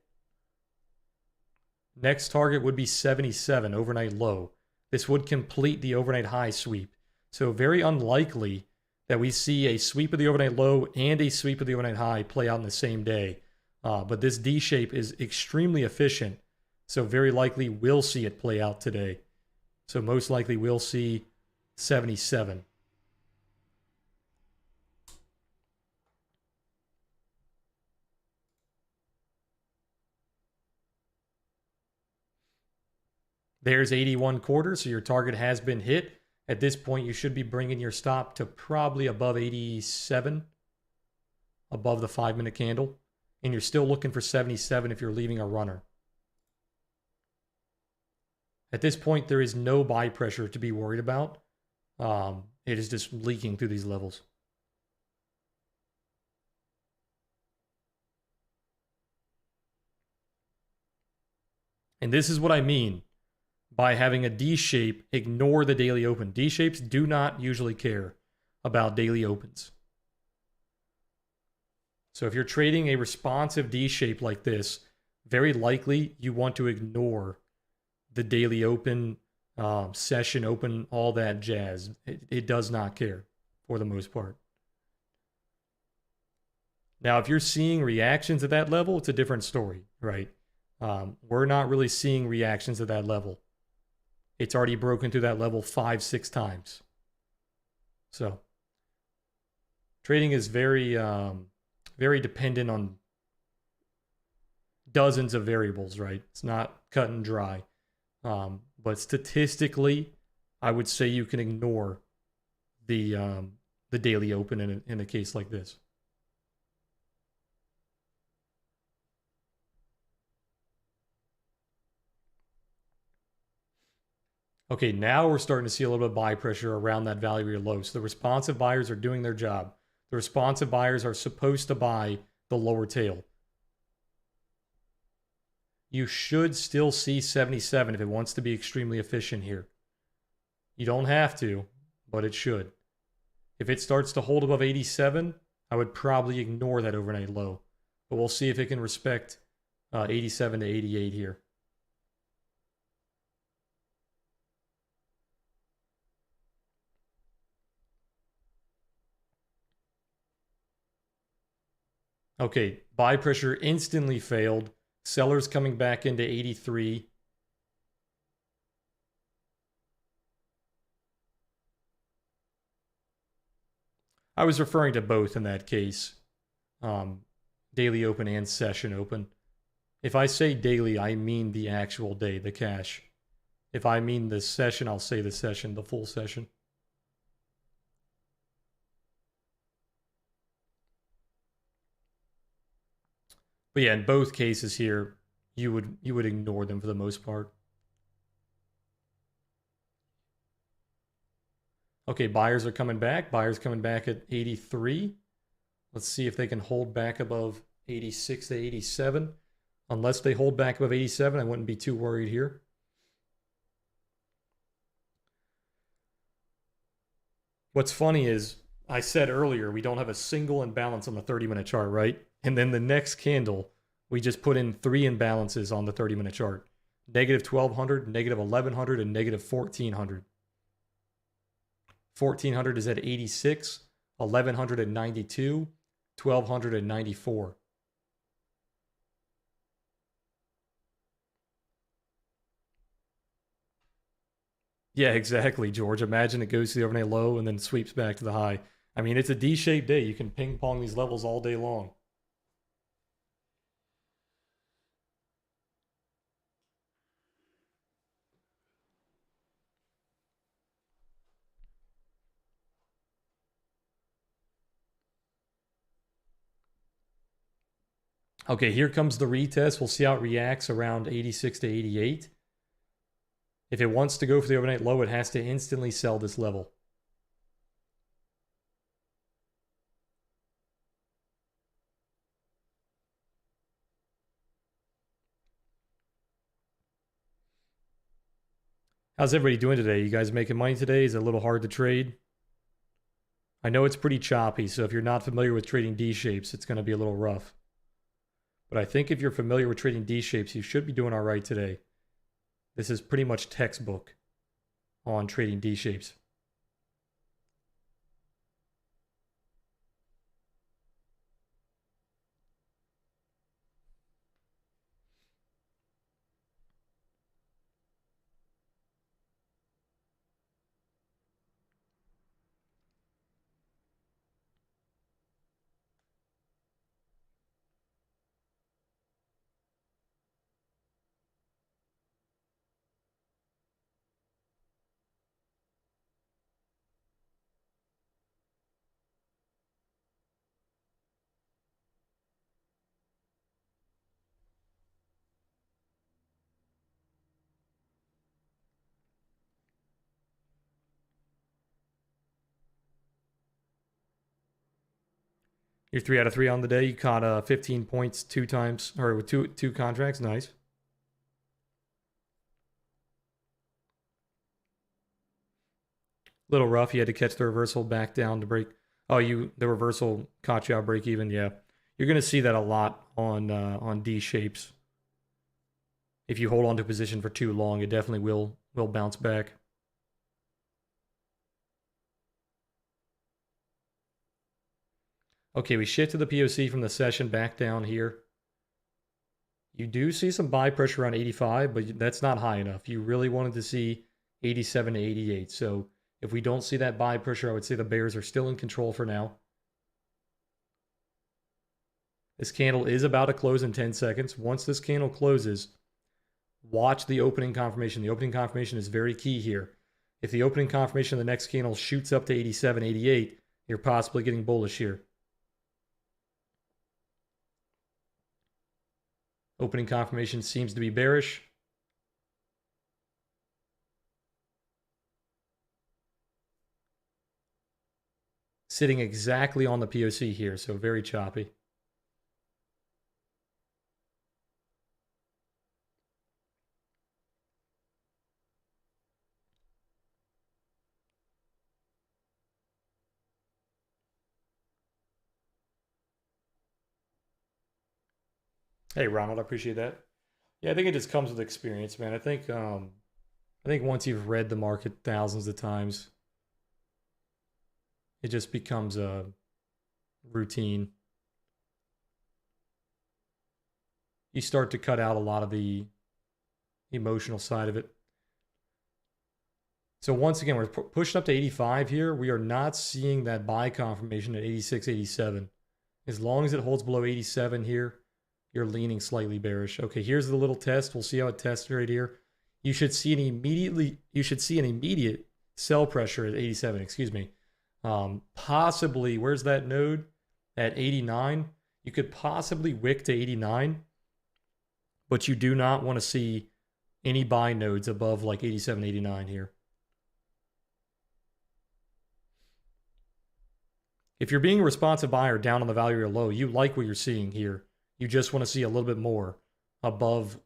Next target would be 77, overnight low. This would complete the overnight high sweep. So very unlikely that we see a sweep of the overnight low and a sweep of the overnight high play out in the same day. But this D shape is extremely efficient. So very likely we'll see it play out today. So most likely we'll see 77. There's 81 quarter, so your target has been hit. At this point, you should be bringing your stop to probably above 87, above the 5-minute candle. And you're still looking for 77 if you're leaving a runner. At this point, there is no buy pressure to be worried about. It is just leaking through these levels. And this is what I mean by having a D shape ignore the daily open. D shapes do not usually care about daily opens. So if you're trading a responsive D shape like this, very likely you want to ignore the daily open, session open, all that jazz. It does not care for the most part. Now, if you're seeing reactions at that level, it's a different story, right? We're not really seeing reactions at that level. It's already broken through that level 5-6 times. So trading is very, very dependent on dozens of variables, right? It's not cut and dry. But statistically, I would say you can ignore the daily open in a case like this. Okay, now we're starting to see a little bit of buy pressure around that value area low. So the responsive buyers are doing their job. The responsive buyers are supposed to buy the lower tail. You should still see 77 if it wants to be extremely efficient here. You don't have to, but it should. If it starts to hold above 87, I would probably ignore that overnight low. But we'll see if it can respect 87 to 88 here. Okay, buy pressure instantly failed. Sellers coming back into 83. I was referring to both in that case. Daily open and session open. If I say daily, I mean the actual day, the cash. If I mean the session, I'll say the session, the full session. But yeah, in both cases here, you would ignore them for the most part. Okay, buyers are coming back. Buyers coming back at 83. Let's see if they can hold back above 86 to 87. Unless they hold back above 87, I wouldn't be too worried here. What's funny is I said earlier we don't have a single imbalance on the 30-minute chart, right? And then the next candle, we just put in 3 imbalances on the 30-minute chart. Negative 1200, negative 1100, and negative 1400. 1400 is at 86, 1100 at 92, 1200 at 94. Yeah, exactly, George. Imagine it goes to the overnight low and then sweeps back to the high. I mean, it's a D-shaped day. You can ping pong these levels all day long. Okay, here comes the retest. We'll see how it reacts around 86 to 88. If it wants to go for the overnight low, it has to instantly sell this level. How's everybody doing today? You guys making money today? Is it a little hard to trade? I know it's pretty choppy, so if you're not familiar with trading D-shapes, it's going to be a little rough. But I think if you're familiar with trading D-shapes, you should be doing all right today. This is pretty much textbook on trading D-shapes. You're 3 out of 3 on the day. You caught 15 points 2 times, or with two contracts. Nice. Little rough. You had to catch the reversal back down to break. Oh, the reversal caught you out break even. Yeah, you're gonna see that a lot on D shapes. If you hold on to a position for too long, it definitely will bounce back. Okay, we shift to the POC from the session back down here. You do see some buy pressure on 85, but that's not high enough. You really wanted to see 87 to 88. So if we don't see that buy pressure, I would say the bears are still in control for now. This candle is about to close in 10 seconds. Once this candle closes, watch the opening confirmation. The opening confirmation is very key here. If the opening confirmation of the next candle shoots up to 87, 88, you're possibly getting bullish here. Opening confirmation seems to be bearish. Sitting exactly on the POC here, so very choppy. Hey, Ronald, I appreciate that. Yeah, I think it just comes with experience, man. I think once you've read the market thousands of times, it just becomes a routine. You start to cut out a lot of the emotional side of it. So once again, we're pushing up to 85 here. We are not seeing that buy confirmation at 86, 87. As long as it holds below 87 here, you're leaning slightly bearish. Okay, here's the little test. We'll see how it tests right here. You should see an immediate sell pressure at 87, excuse me. Possibly, where's that node? At 89. You could possibly wick to 89. but you do not want to see any buy nodes above like 87, 89 here. If you're being a responsive buyer down on the value or low, you like what you're seeing here. You just want to see a little bit more above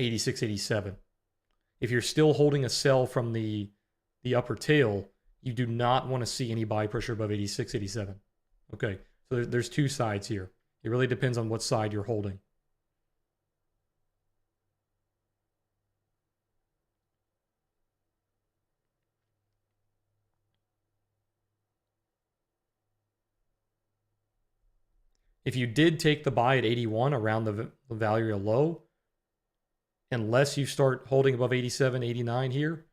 86, 87. If you're still holding a sell from the upper tail, you do not want to see any buy pressure above 86, 87. Okay, so there's two sides here. It really depends on what side you're holding. If you did take the buy at 81 around the value or low, unless you start holding above 87, 89 here,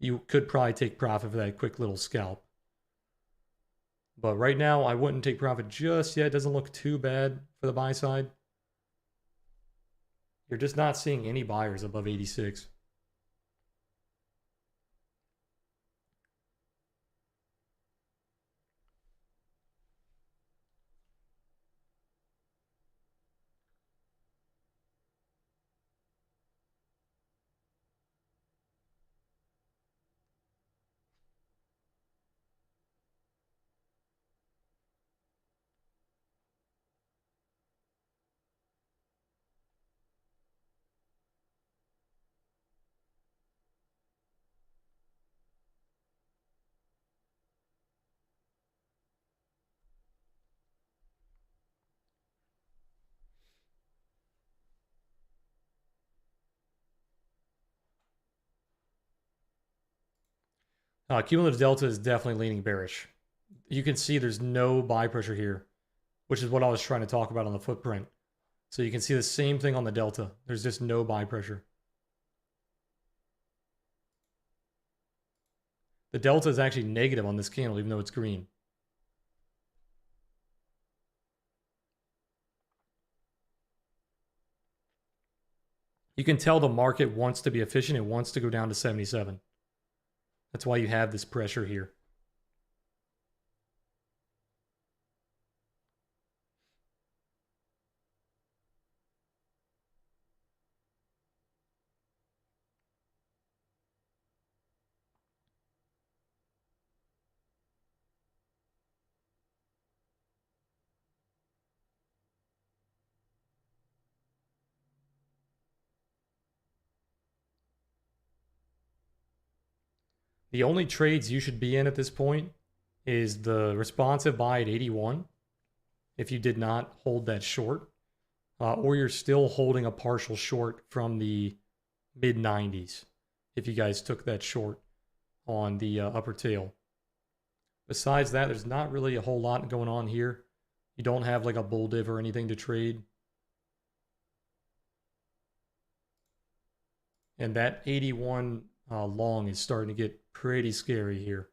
you could probably take profit for that quick little scalp. But right now, I wouldn't take profit just yet. It doesn't look too bad for the buy side. You're just not seeing any buyers above 86. Cumulative delta is definitely leaning bearish. You can see there's no buy pressure here, which is what I was trying to talk about on the footprint. So you can see the same thing on the delta. There's just no buy pressure. The delta is actually negative on this candle, even though it's green. You can tell the market wants to be efficient. It wants to go down to 77. That's why you have this pressure here. The only trades you should be in at this point is the responsive buy at 81 if you did not hold that short, or you're still holding a partial short from the mid 90s if you guys took that short on the upper tail. Besides that, there's not really a whole lot going on here. You don't have like a bull div or anything to trade. And that 81 long is starting to get pretty scary here.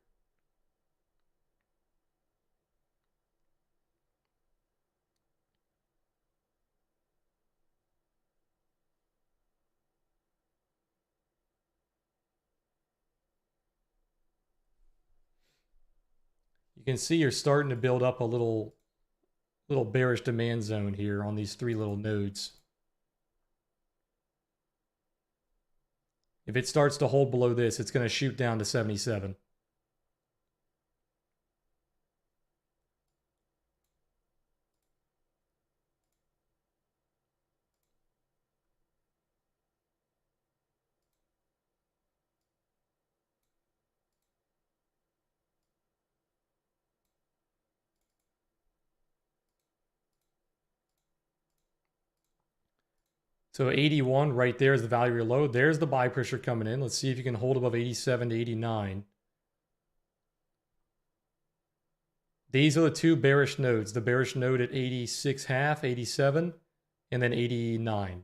You can see you're starting to build up a little bearish demand zone here on these three little nodes. If it starts to hold below this, it's going to shoot down to 77. So 81 right there is the value of your low. There's the buy pressure coming in. Let's see if you can hold above 87 to 89. These are the two bearish nodes. The bearish node at 86 half, 87, and then 89.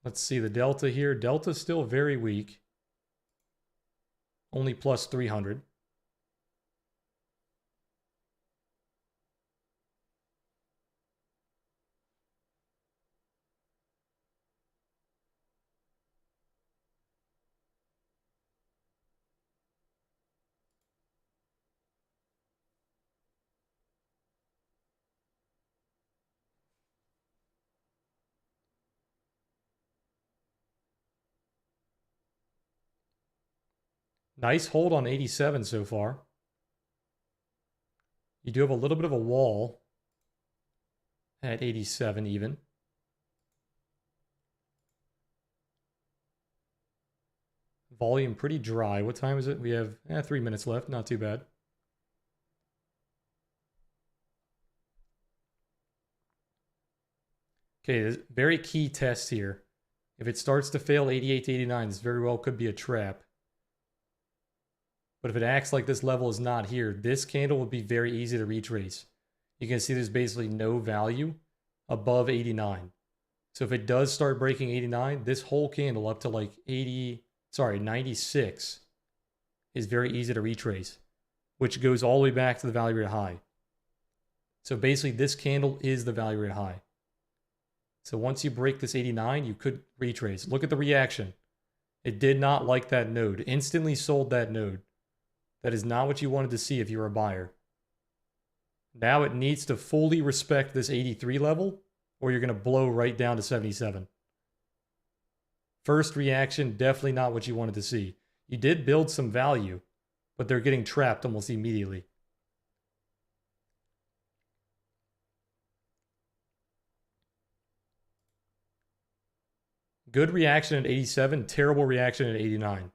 Let's see the delta here. Delta's still very weak. Only plus 300. Nice hold on 87 so far. You do have a little bit of a wall at 87 even. Volume pretty dry. What time is it? We have 3 minutes left. Not too bad. Okay, very key test here. If it starts to fail 88 to 89, this very well could be a trap. But if it acts like this level is not here, this candle will be very easy to retrace. You can see there's basically no value above 89. So if it does start breaking 89, this whole candle up to like 96 is very easy to retrace, which goes all the way back to the value rate high. So basically this candle is the value rate high. So once you break this 89, you could retrace. Look at the reaction. It did not like that node. Instantly sold that node. That is not what you wanted to see if you were a buyer. Now it needs to fully respect this 83 level, or you're going to blow right down to 77. First reaction, definitely not what you wanted to see. You did build some value, but they're getting trapped almost immediately. Good reaction at 87, terrible reaction at 89.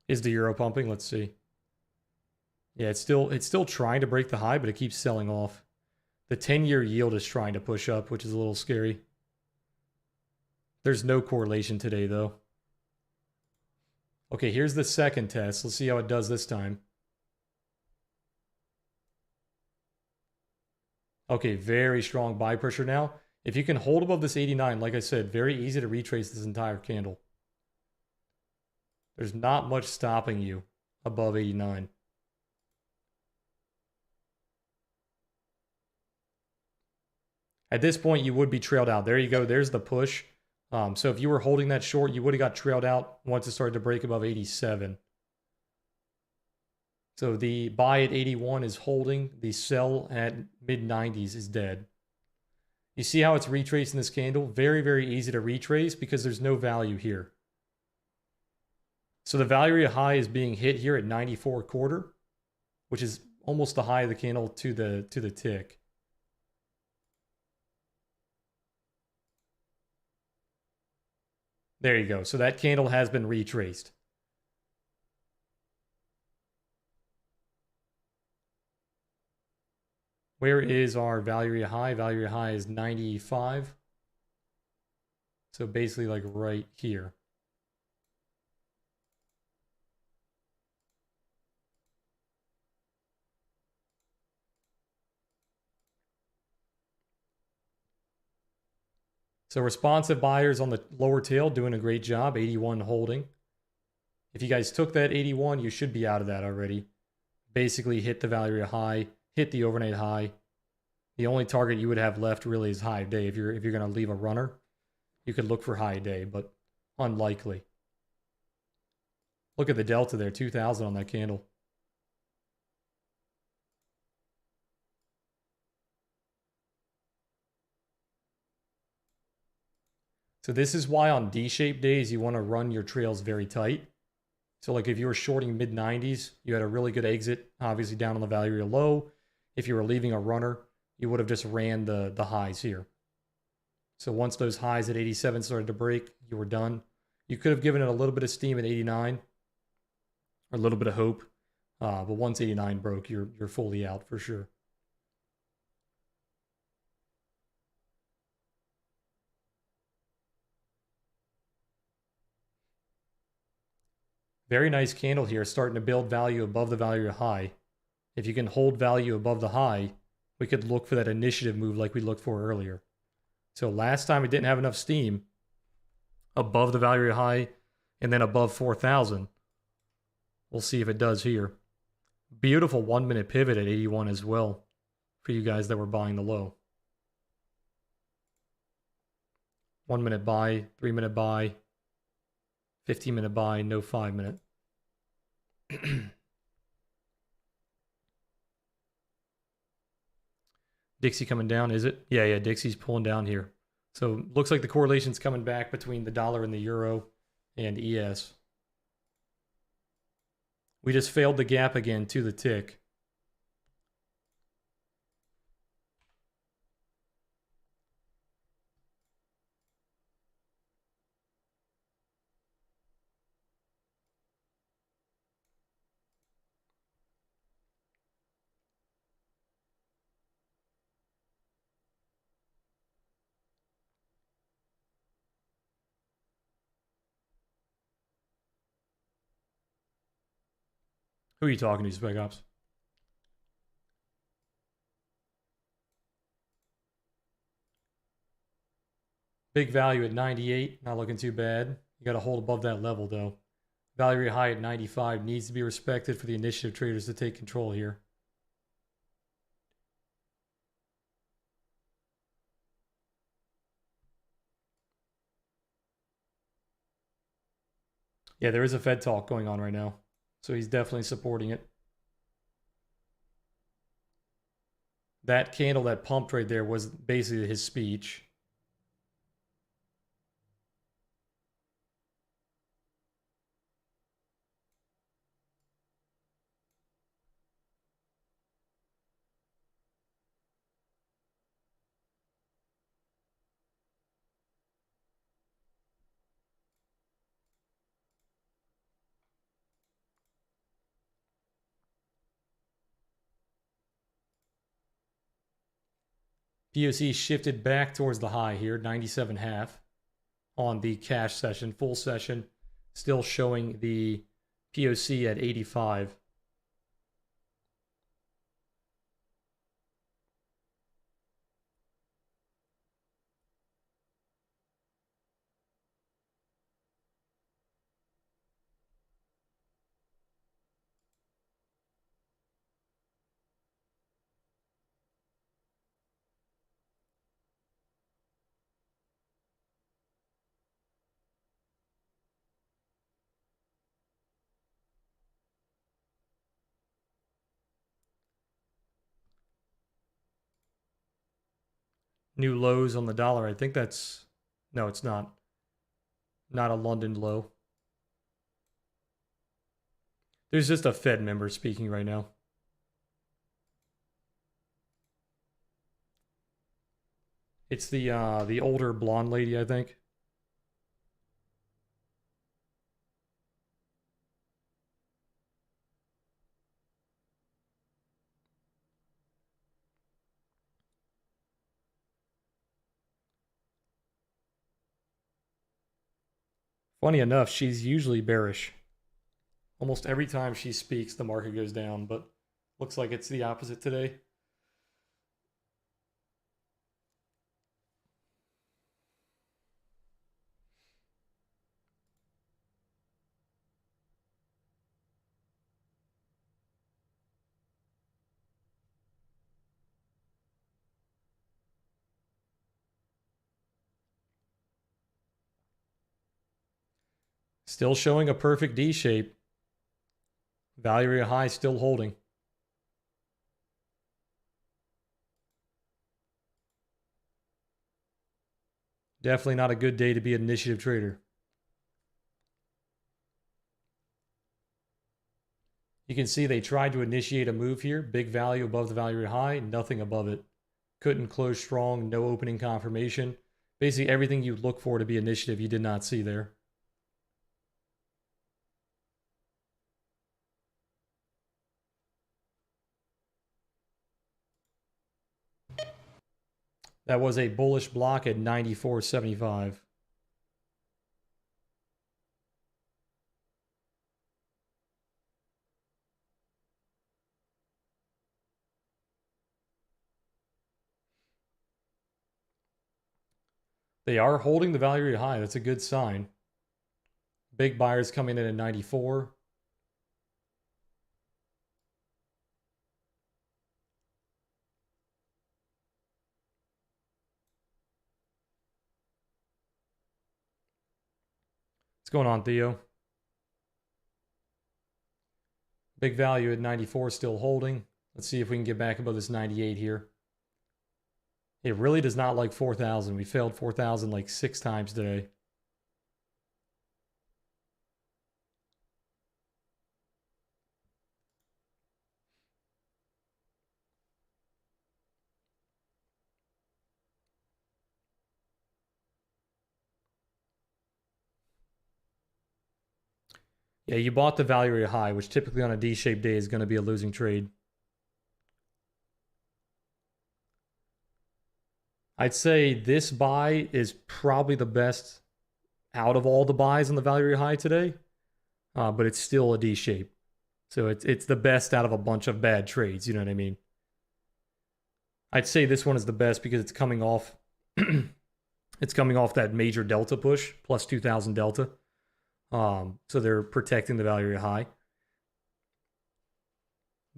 Is the euro pumping? Let's see. Yeah, it's still trying to break the high, but it keeps selling off. The 10-year yield is trying to push up, which is a little scary. There's no correlation today, though. Okay, here's the second test. Let's see how it does this time. Okay, very strong buy pressure now. If you can hold above this 89, like I said, very easy to retrace this entire candle. There's not much stopping you above 89. At this point, you would be trailed out. There you go. There's the push. So if you were holding that short, you would have got trailed out once it started to break above 87. So the buy at 81 is holding. The sell at mid-90s is dead. You see how it's retracing this candle? Very, very easy to retrace because there's no value here. So the value rate high is being hit here at 94.25, which is almost the high of the candle to the tick. There you go. So that candle has been retraced. Where is our value rate high? Value rate high is 95. So basically like right here. So responsive buyers on the lower tail doing a great job. 81 holding. If you guys took that 81, you should be out of that already. Basically hit the value rate high, hit the overnight high. The only target you would have left really is high day. If you're going to leave a runner, you could look for high day, but unlikely. Look at the delta there, 2,000 on that candle. So this is why on D-shaped days, you want to run your trails very tight. So like if you were shorting mid-90s, you had a really good exit, obviously down on the value rate low. If you were leaving a runner, you would have just ran the highs here. So once those highs at 87 started to break, you were done. You could have given it a little bit of steam at 89, or a little bit of hope. But once 89 broke, you're fully out for sure. Very nice candle here, starting to build value above the value high. If you can hold value above the high, we could look for that initiative move like we looked for earlier. So last time it didn't have enough steam above the value high and then above 4,000. We'll see if it does here. Beautiful 1 minute pivot at 81 as well for you guys that were buying the low. 1 minute buy, 3 minute buy, 15-minute buy, no 5 minute. Dixie coming down, is it? Yeah, Dixie's pulling down here. So looks like the correlation's coming back between the dollar and the euro and ES. We just failed the gap again to the tick. Who are you talking to, Spec Ops? Big value at 98, not looking too bad. You got to hold above that level though. Value high at 95 needs to be respected for the initiative traders to take control here. Yeah, there is a Fed talk going on right now. So he's definitely supporting it. That candle that pumped right there was basically his speech. POC shifted back towards the high here, 97.5 on the cash session. Full session still showing the POC at 85. New lows on the dollar. I think that's... No, it's not. Not a London low. There's just a Fed member speaking right now. It's the older blonde lady, I think. Funny enough, she's usually bearish. Almost every time she speaks, the market goes down, but looks like it's the opposite today. Still showing a perfect D shape. Value area high still holding. Definitely not a good day to be an initiative trader. You can see they tried to initiate a move here. Big value above the value area high, nothing above it. Couldn't close strong, no opening confirmation. Basically everything you'd look for to be initiative you did not see there. That was a bullish block at 94.75. They are holding the value area high. That's a good sign. Big buyers coming in at 94. What's going on, Theo? Big value at 94 still holding. Let's see if we can get back above this 98 here. It really does not like 4,000. We failed 4,000 like 6 times today. Yeah, you bought the value area high, which typically on a D-shaped day is going to be a losing trade. I'd say this buy is probably the best out of all the buys on the value area high today, but it's still a D shape. So it's the best out of a bunch of bad trades. You know what I mean? I'd say this one is the best because it's coming off. It's coming off that major delta push plus 2,000 delta. So they're protecting the value area high.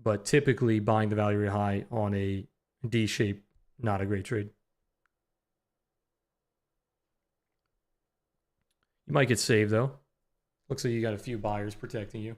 But typically buying the value area high on a D shape, not a great trade. You might get saved though. Looks like you got a few buyers protecting you.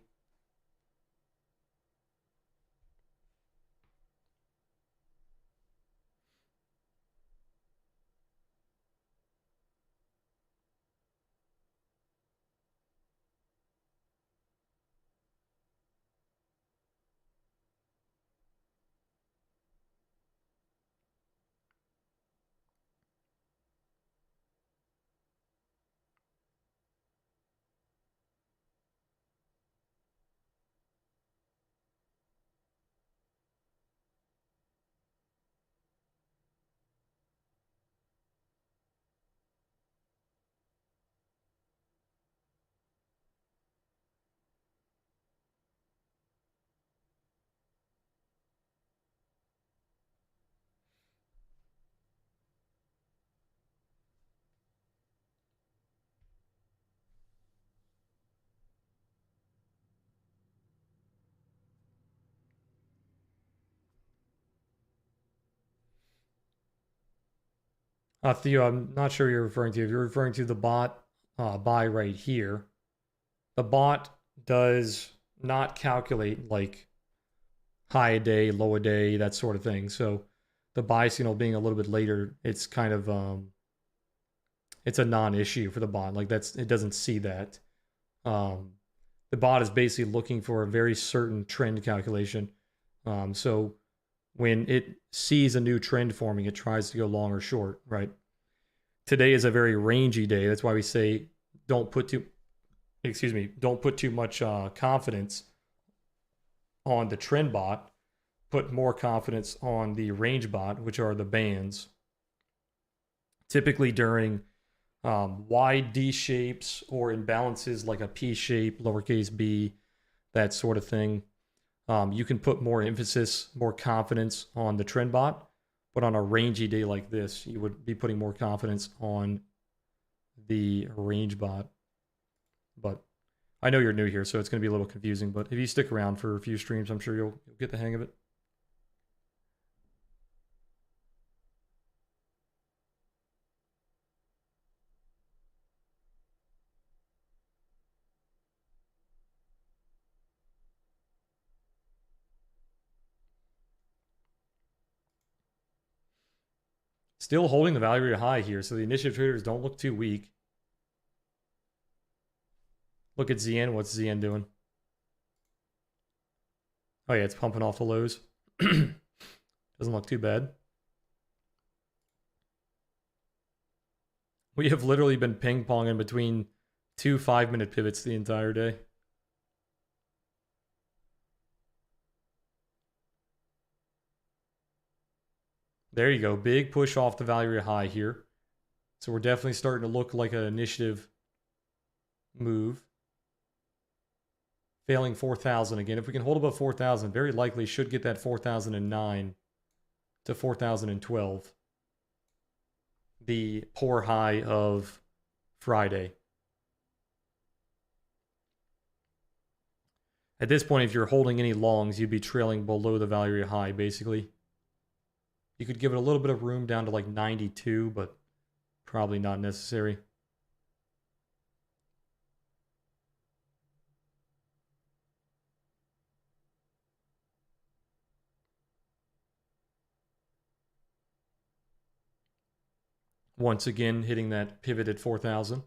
Theo, I'm not sure you're referring to. If you're referring to the bot buy right here, the bot does not calculate like high a day, low a day, that sort of thing. So the buy signal being a little bit later, it's kind of it's a non-issue for the bot. Like it doesn't see that. Um, the bot is basically looking for a very certain trend calculation. So when it sees a new trend forming, it tries to go long or short, right? Today is a very rangy day. That's why we say don't put too don't put too much confidence on the trend bot. Put more confidence on the range bot, which are the bands. Typically during wide D shapes or imbalances like a P shape, lowercase b, that sort of thing, you can put more emphasis, more confidence on the trend bot. But on a rangy day like this, you would be putting more confidence on the range bot. But I know you're new here, so it's going to be a little confusing. But if you stick around for a few streams, I'm sure you'll get the hang of it. Still holding the value area high here, so the initiative traders don't look too weak. Look at ZN. What's ZN doing? Oh yeah, it's pumping off the lows. Doesn't look too bad. We have literally been ping-ponging between 2 5-minute pivots the entire day. There you go. Big push off the value area high here. So we're definitely starting to look like an initiative move. Failing 4,000 again. If we can hold above 4,000, very likely should get that 4,009 to 4,012. the poor high of Friday. At this point, if you're holding any longs, you'd be trailing below the value high, basically. You could give it a little bit of room down to like 92, but probably not necessary. Once again, hitting that pivot at 4,000.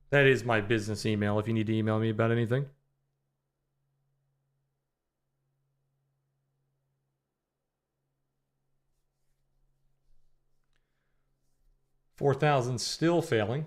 That is my business email if you need to email me about anything. $4,000 still failing.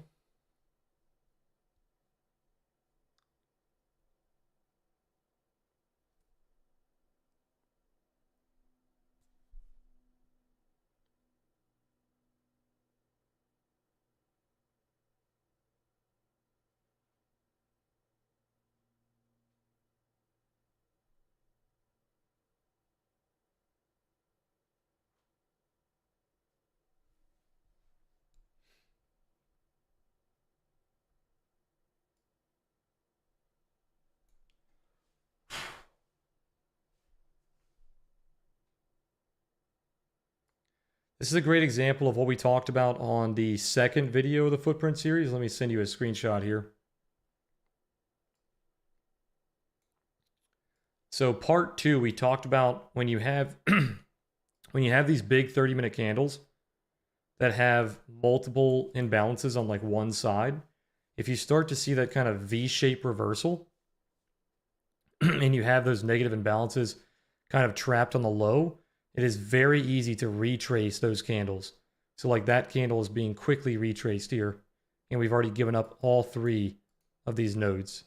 This is a great example of what we talked about on the second video of the footprint series. Let me send you a screenshot here. So part 2, we talked about when you have when you have these big 30-minute candles that have multiple imbalances on like one side, if you start to see that kind of V-shaped reversal and you have those negative imbalances kind of trapped on the low, it is very easy to retrace those candles. So like that candle is being quickly retraced here, and we've already given up all 3 of these nodes.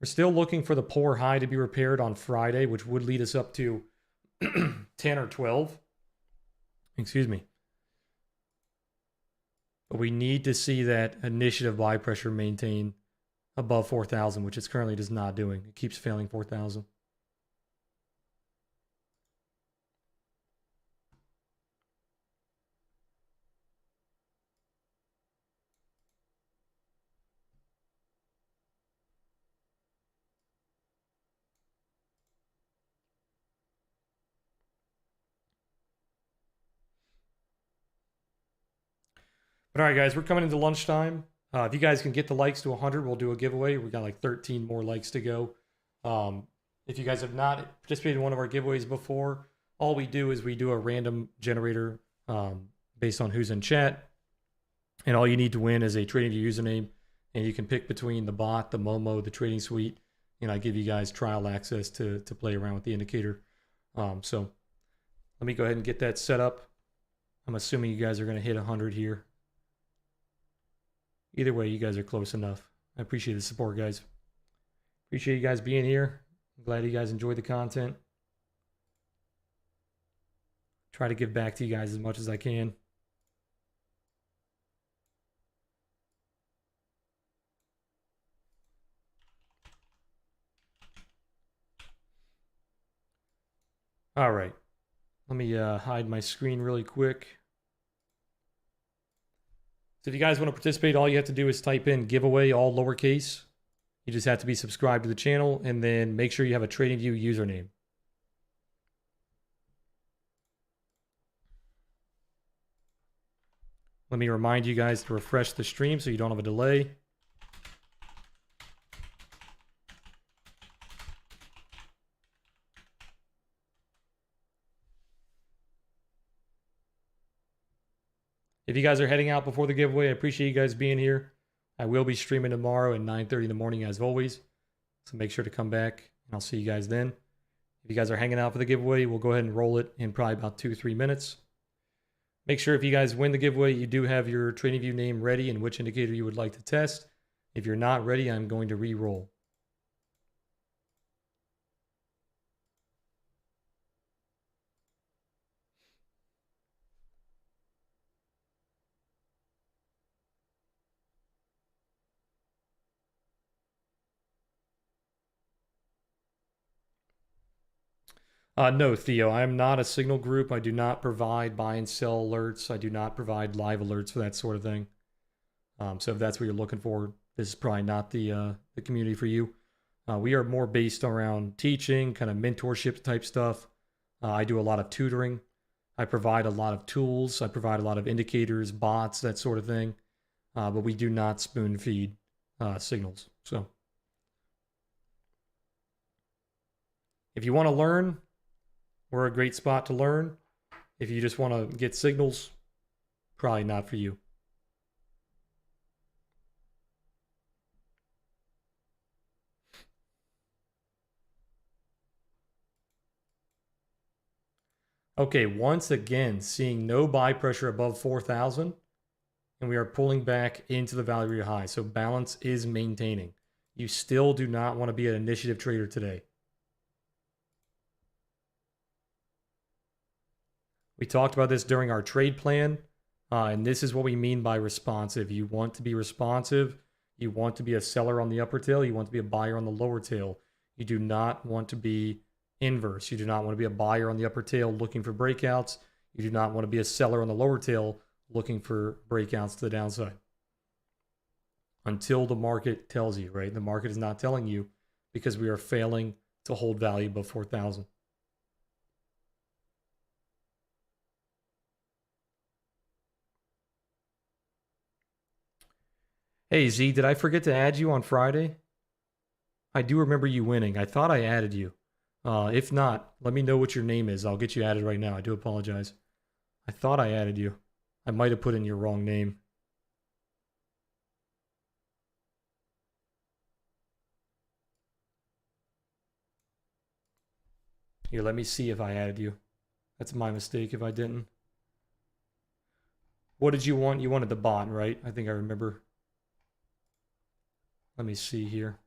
We're still looking for the poor high to be repaired on Friday, which would lead us up to 10 or 12. Excuse me. But we need to see that initiative buy pressure maintain above 4,000, which it currently does not doing. It keeps failing 4,000. But all right, guys, we're coming into lunchtime. If you guys can get the likes to 100, we'll do a giveaway. We got like 13 more likes to go. If you guys have not participated in one of our giveaways before, all we do is we do a random generator based on who's in chat. And all you need to win is a TradingView username. And you can pick between the bot, the Momo, the trading suite. And I give you guys trial access to play around with the indicator. So let me go ahead and get that set up. I'm assuming you guys are going to hit 100 here. Either way, you guys are close enough. I appreciate the support, guys. Appreciate you guys being here. I'm glad you guys enjoyed the content. Try to give back to you guys as much as I can. All right. Let me hide my screen really quick. So if you guys want to participate, all you have to do is type in giveaway, all lowercase. You just have to be subscribed to the channel, and then make sure you have a TradingView username. Let me remind you guys to refresh the stream so you don't have a delay. If you guys are heading out before the giveaway, I appreciate you guys being here. I will be streaming tomorrow at 9:30 in the morning as always. So make sure to come back, and I'll see you guys then. If you guys are hanging out for the giveaway, we'll go ahead and roll it in probably about 2-3 minutes. Make sure if you guys win the giveaway, you do have your TradingView name ready and which indicator you would like to test. If you're not ready, I'm going to re-roll. No, Theo, I am not a signal group. I do not provide buy and sell alerts. I do not provide live alerts for that sort of thing. So if that's what you're looking for, this is probably not the community for you. We are more based around teaching, kind of mentorship type stuff. I do a lot of tutoring. I provide a lot of tools. I provide a lot of indicators, bots, that sort of thing. But we do not spoon feed signals. So if you want to learn, we're a great spot to learn. If you just want to get signals, probably not for you. Okay, once again, seeing no buy pressure above 4,000, and we are pulling back into the value high. So balance is maintaining. You still do not want to be an initiative trader today. We talked about this during our trade plan, and this is what we mean by responsive. You want to be responsive. You want to be a seller on the upper tail. You want to be a buyer on the lower tail. You do not want to be inverse. You do not want to be a buyer on the upper tail looking for breakouts. You do not want to be a seller on the lower tail looking for breakouts to the downside. Until the market tells you, right? The market is not telling you because we are failing to hold value above 4,000. Hey, Z, did I forget to add you on Friday? I do remember you winning. I thought I added you. If not, let me know what your name is. I'll get you added right now. I do apologize. I thought I added you. I might have put in your wrong name. Here, let me see if I added you. That's my mistake if I didn't. What did you want? You wanted the bot, right? I think I remember. Let me see here.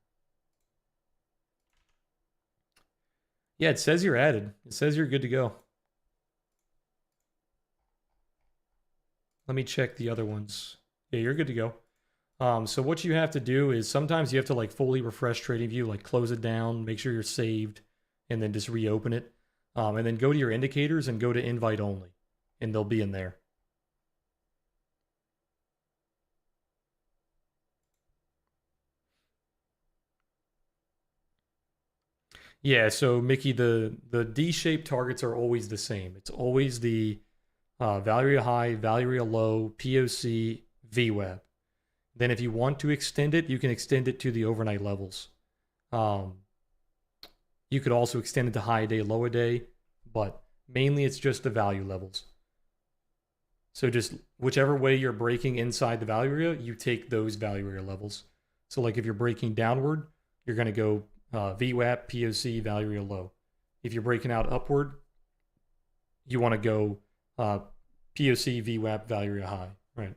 Yeah, it says you're added. It says you're good to go. Let me check the other ones. Yeah, you're good to go. So what you have to do is sometimes you have to like fully refresh TradingView, like close it down, make sure you're saved, and then just reopen it. And then go to your indicators and go to invite only, and they'll be in there. Yeah, so Mickey, the D-shaped targets are always the same. It's always the value area high, value area low, POC, VWAP. Then if you want to extend it, you can extend it to the overnight levels. You could also extend it to high day, low day, but mainly it's just the value levels. So just whichever way you're breaking inside the value area, you take those value area levels. So like if you're breaking downward, you're going to go VWAP, POC, value area low. If you're breaking out upward, you want to go POC, VWAP, value area high, right?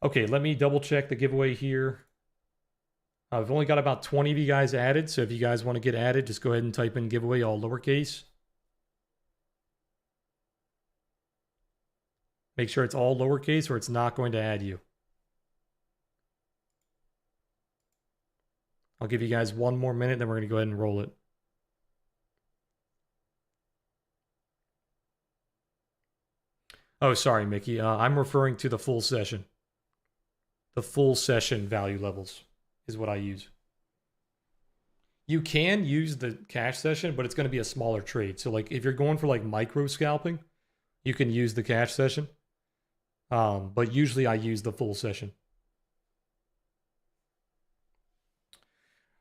Okay, let me double check the giveaway here. I've only got about 20 of you guys added, so if you guys want to get added, just go ahead and type in giveaway all lowercase. Make sure it's all lowercase or it's not going to add you. I'll give you guys one more minute, then we're going to go ahead and roll it. Oh, sorry, Mickey. I'm referring to the full session. The full session value levels is what I use. You can use the cash session, but it's going to be a smaller trade. So like if you're going for like micro scalping, you can use the cash session. But usually I use the full session.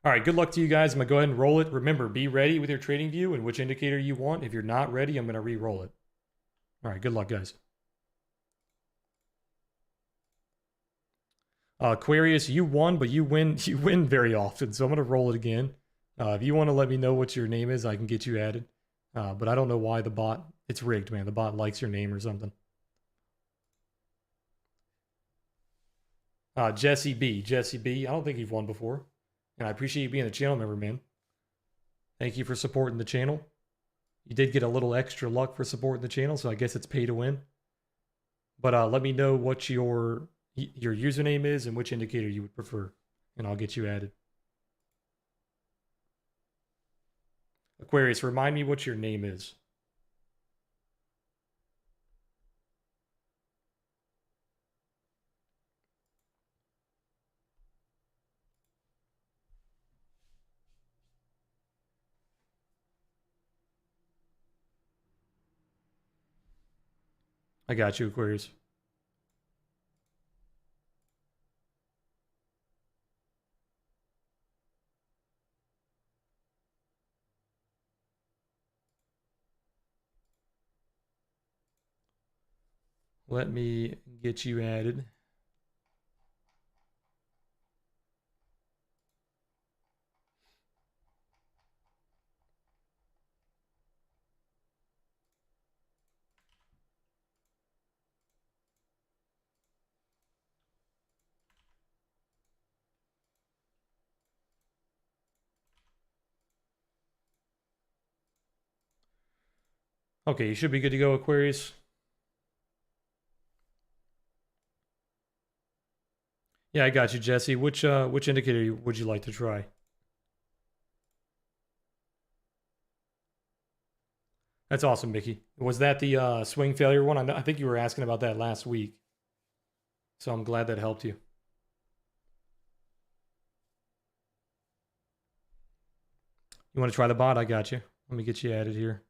All right, good luck to you guys. I'm going to go ahead and roll it. Remember, be ready with your trading view and which indicator you want. If you're not ready, I'm going to re-roll it. All right, good luck, guys. Aquarius, you won, but you win you win very often, so I'm gonna roll it again. If you want to let me know what your name is, I can get you added. But I don't know why the bot. It's rigged, man. The bot likes your name or something. Jesse B. Jesse B. I don't think you've won before, and I appreciate you being a channel member, man. Thank you for supporting the channel. You did get a little extra luck for supporting the channel, so I guess it's pay to win. But let me know what your username is and which indicator you would prefer, and I'll get you added. Aquarius, remind me what your name is. I got you, Aquarius. Let me get you added. Okay, you should be good to go, Aquarius. Yeah, I got you, Jesse. Which indicator would you like to try? That's awesome, Mickey. Was that the swing failure one? I think you were asking about that last week. So I'm glad that helped you. You want to try the bot? I got you. Let me get you added here.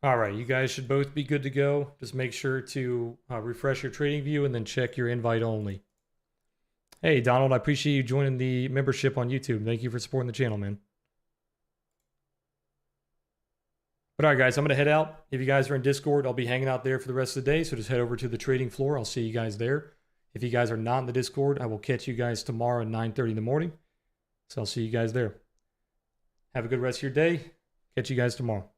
All right, you guys should both be good to go. Just make sure to refresh your trading view and then check your invite only. Hey, Donald, I appreciate you joining the membership on YouTube. Thank you for supporting the channel, man. But all right, guys, I'm going to head out. If you guys are in Discord, I'll be hanging out there for the rest of the day. So just head over to the trading floor. I'll see you guys there. If you guys are not in the Discord, I will catch you guys tomorrow at 9:30 in the morning. So I'll see you guys there. Have a good rest of your day. Catch you guys tomorrow.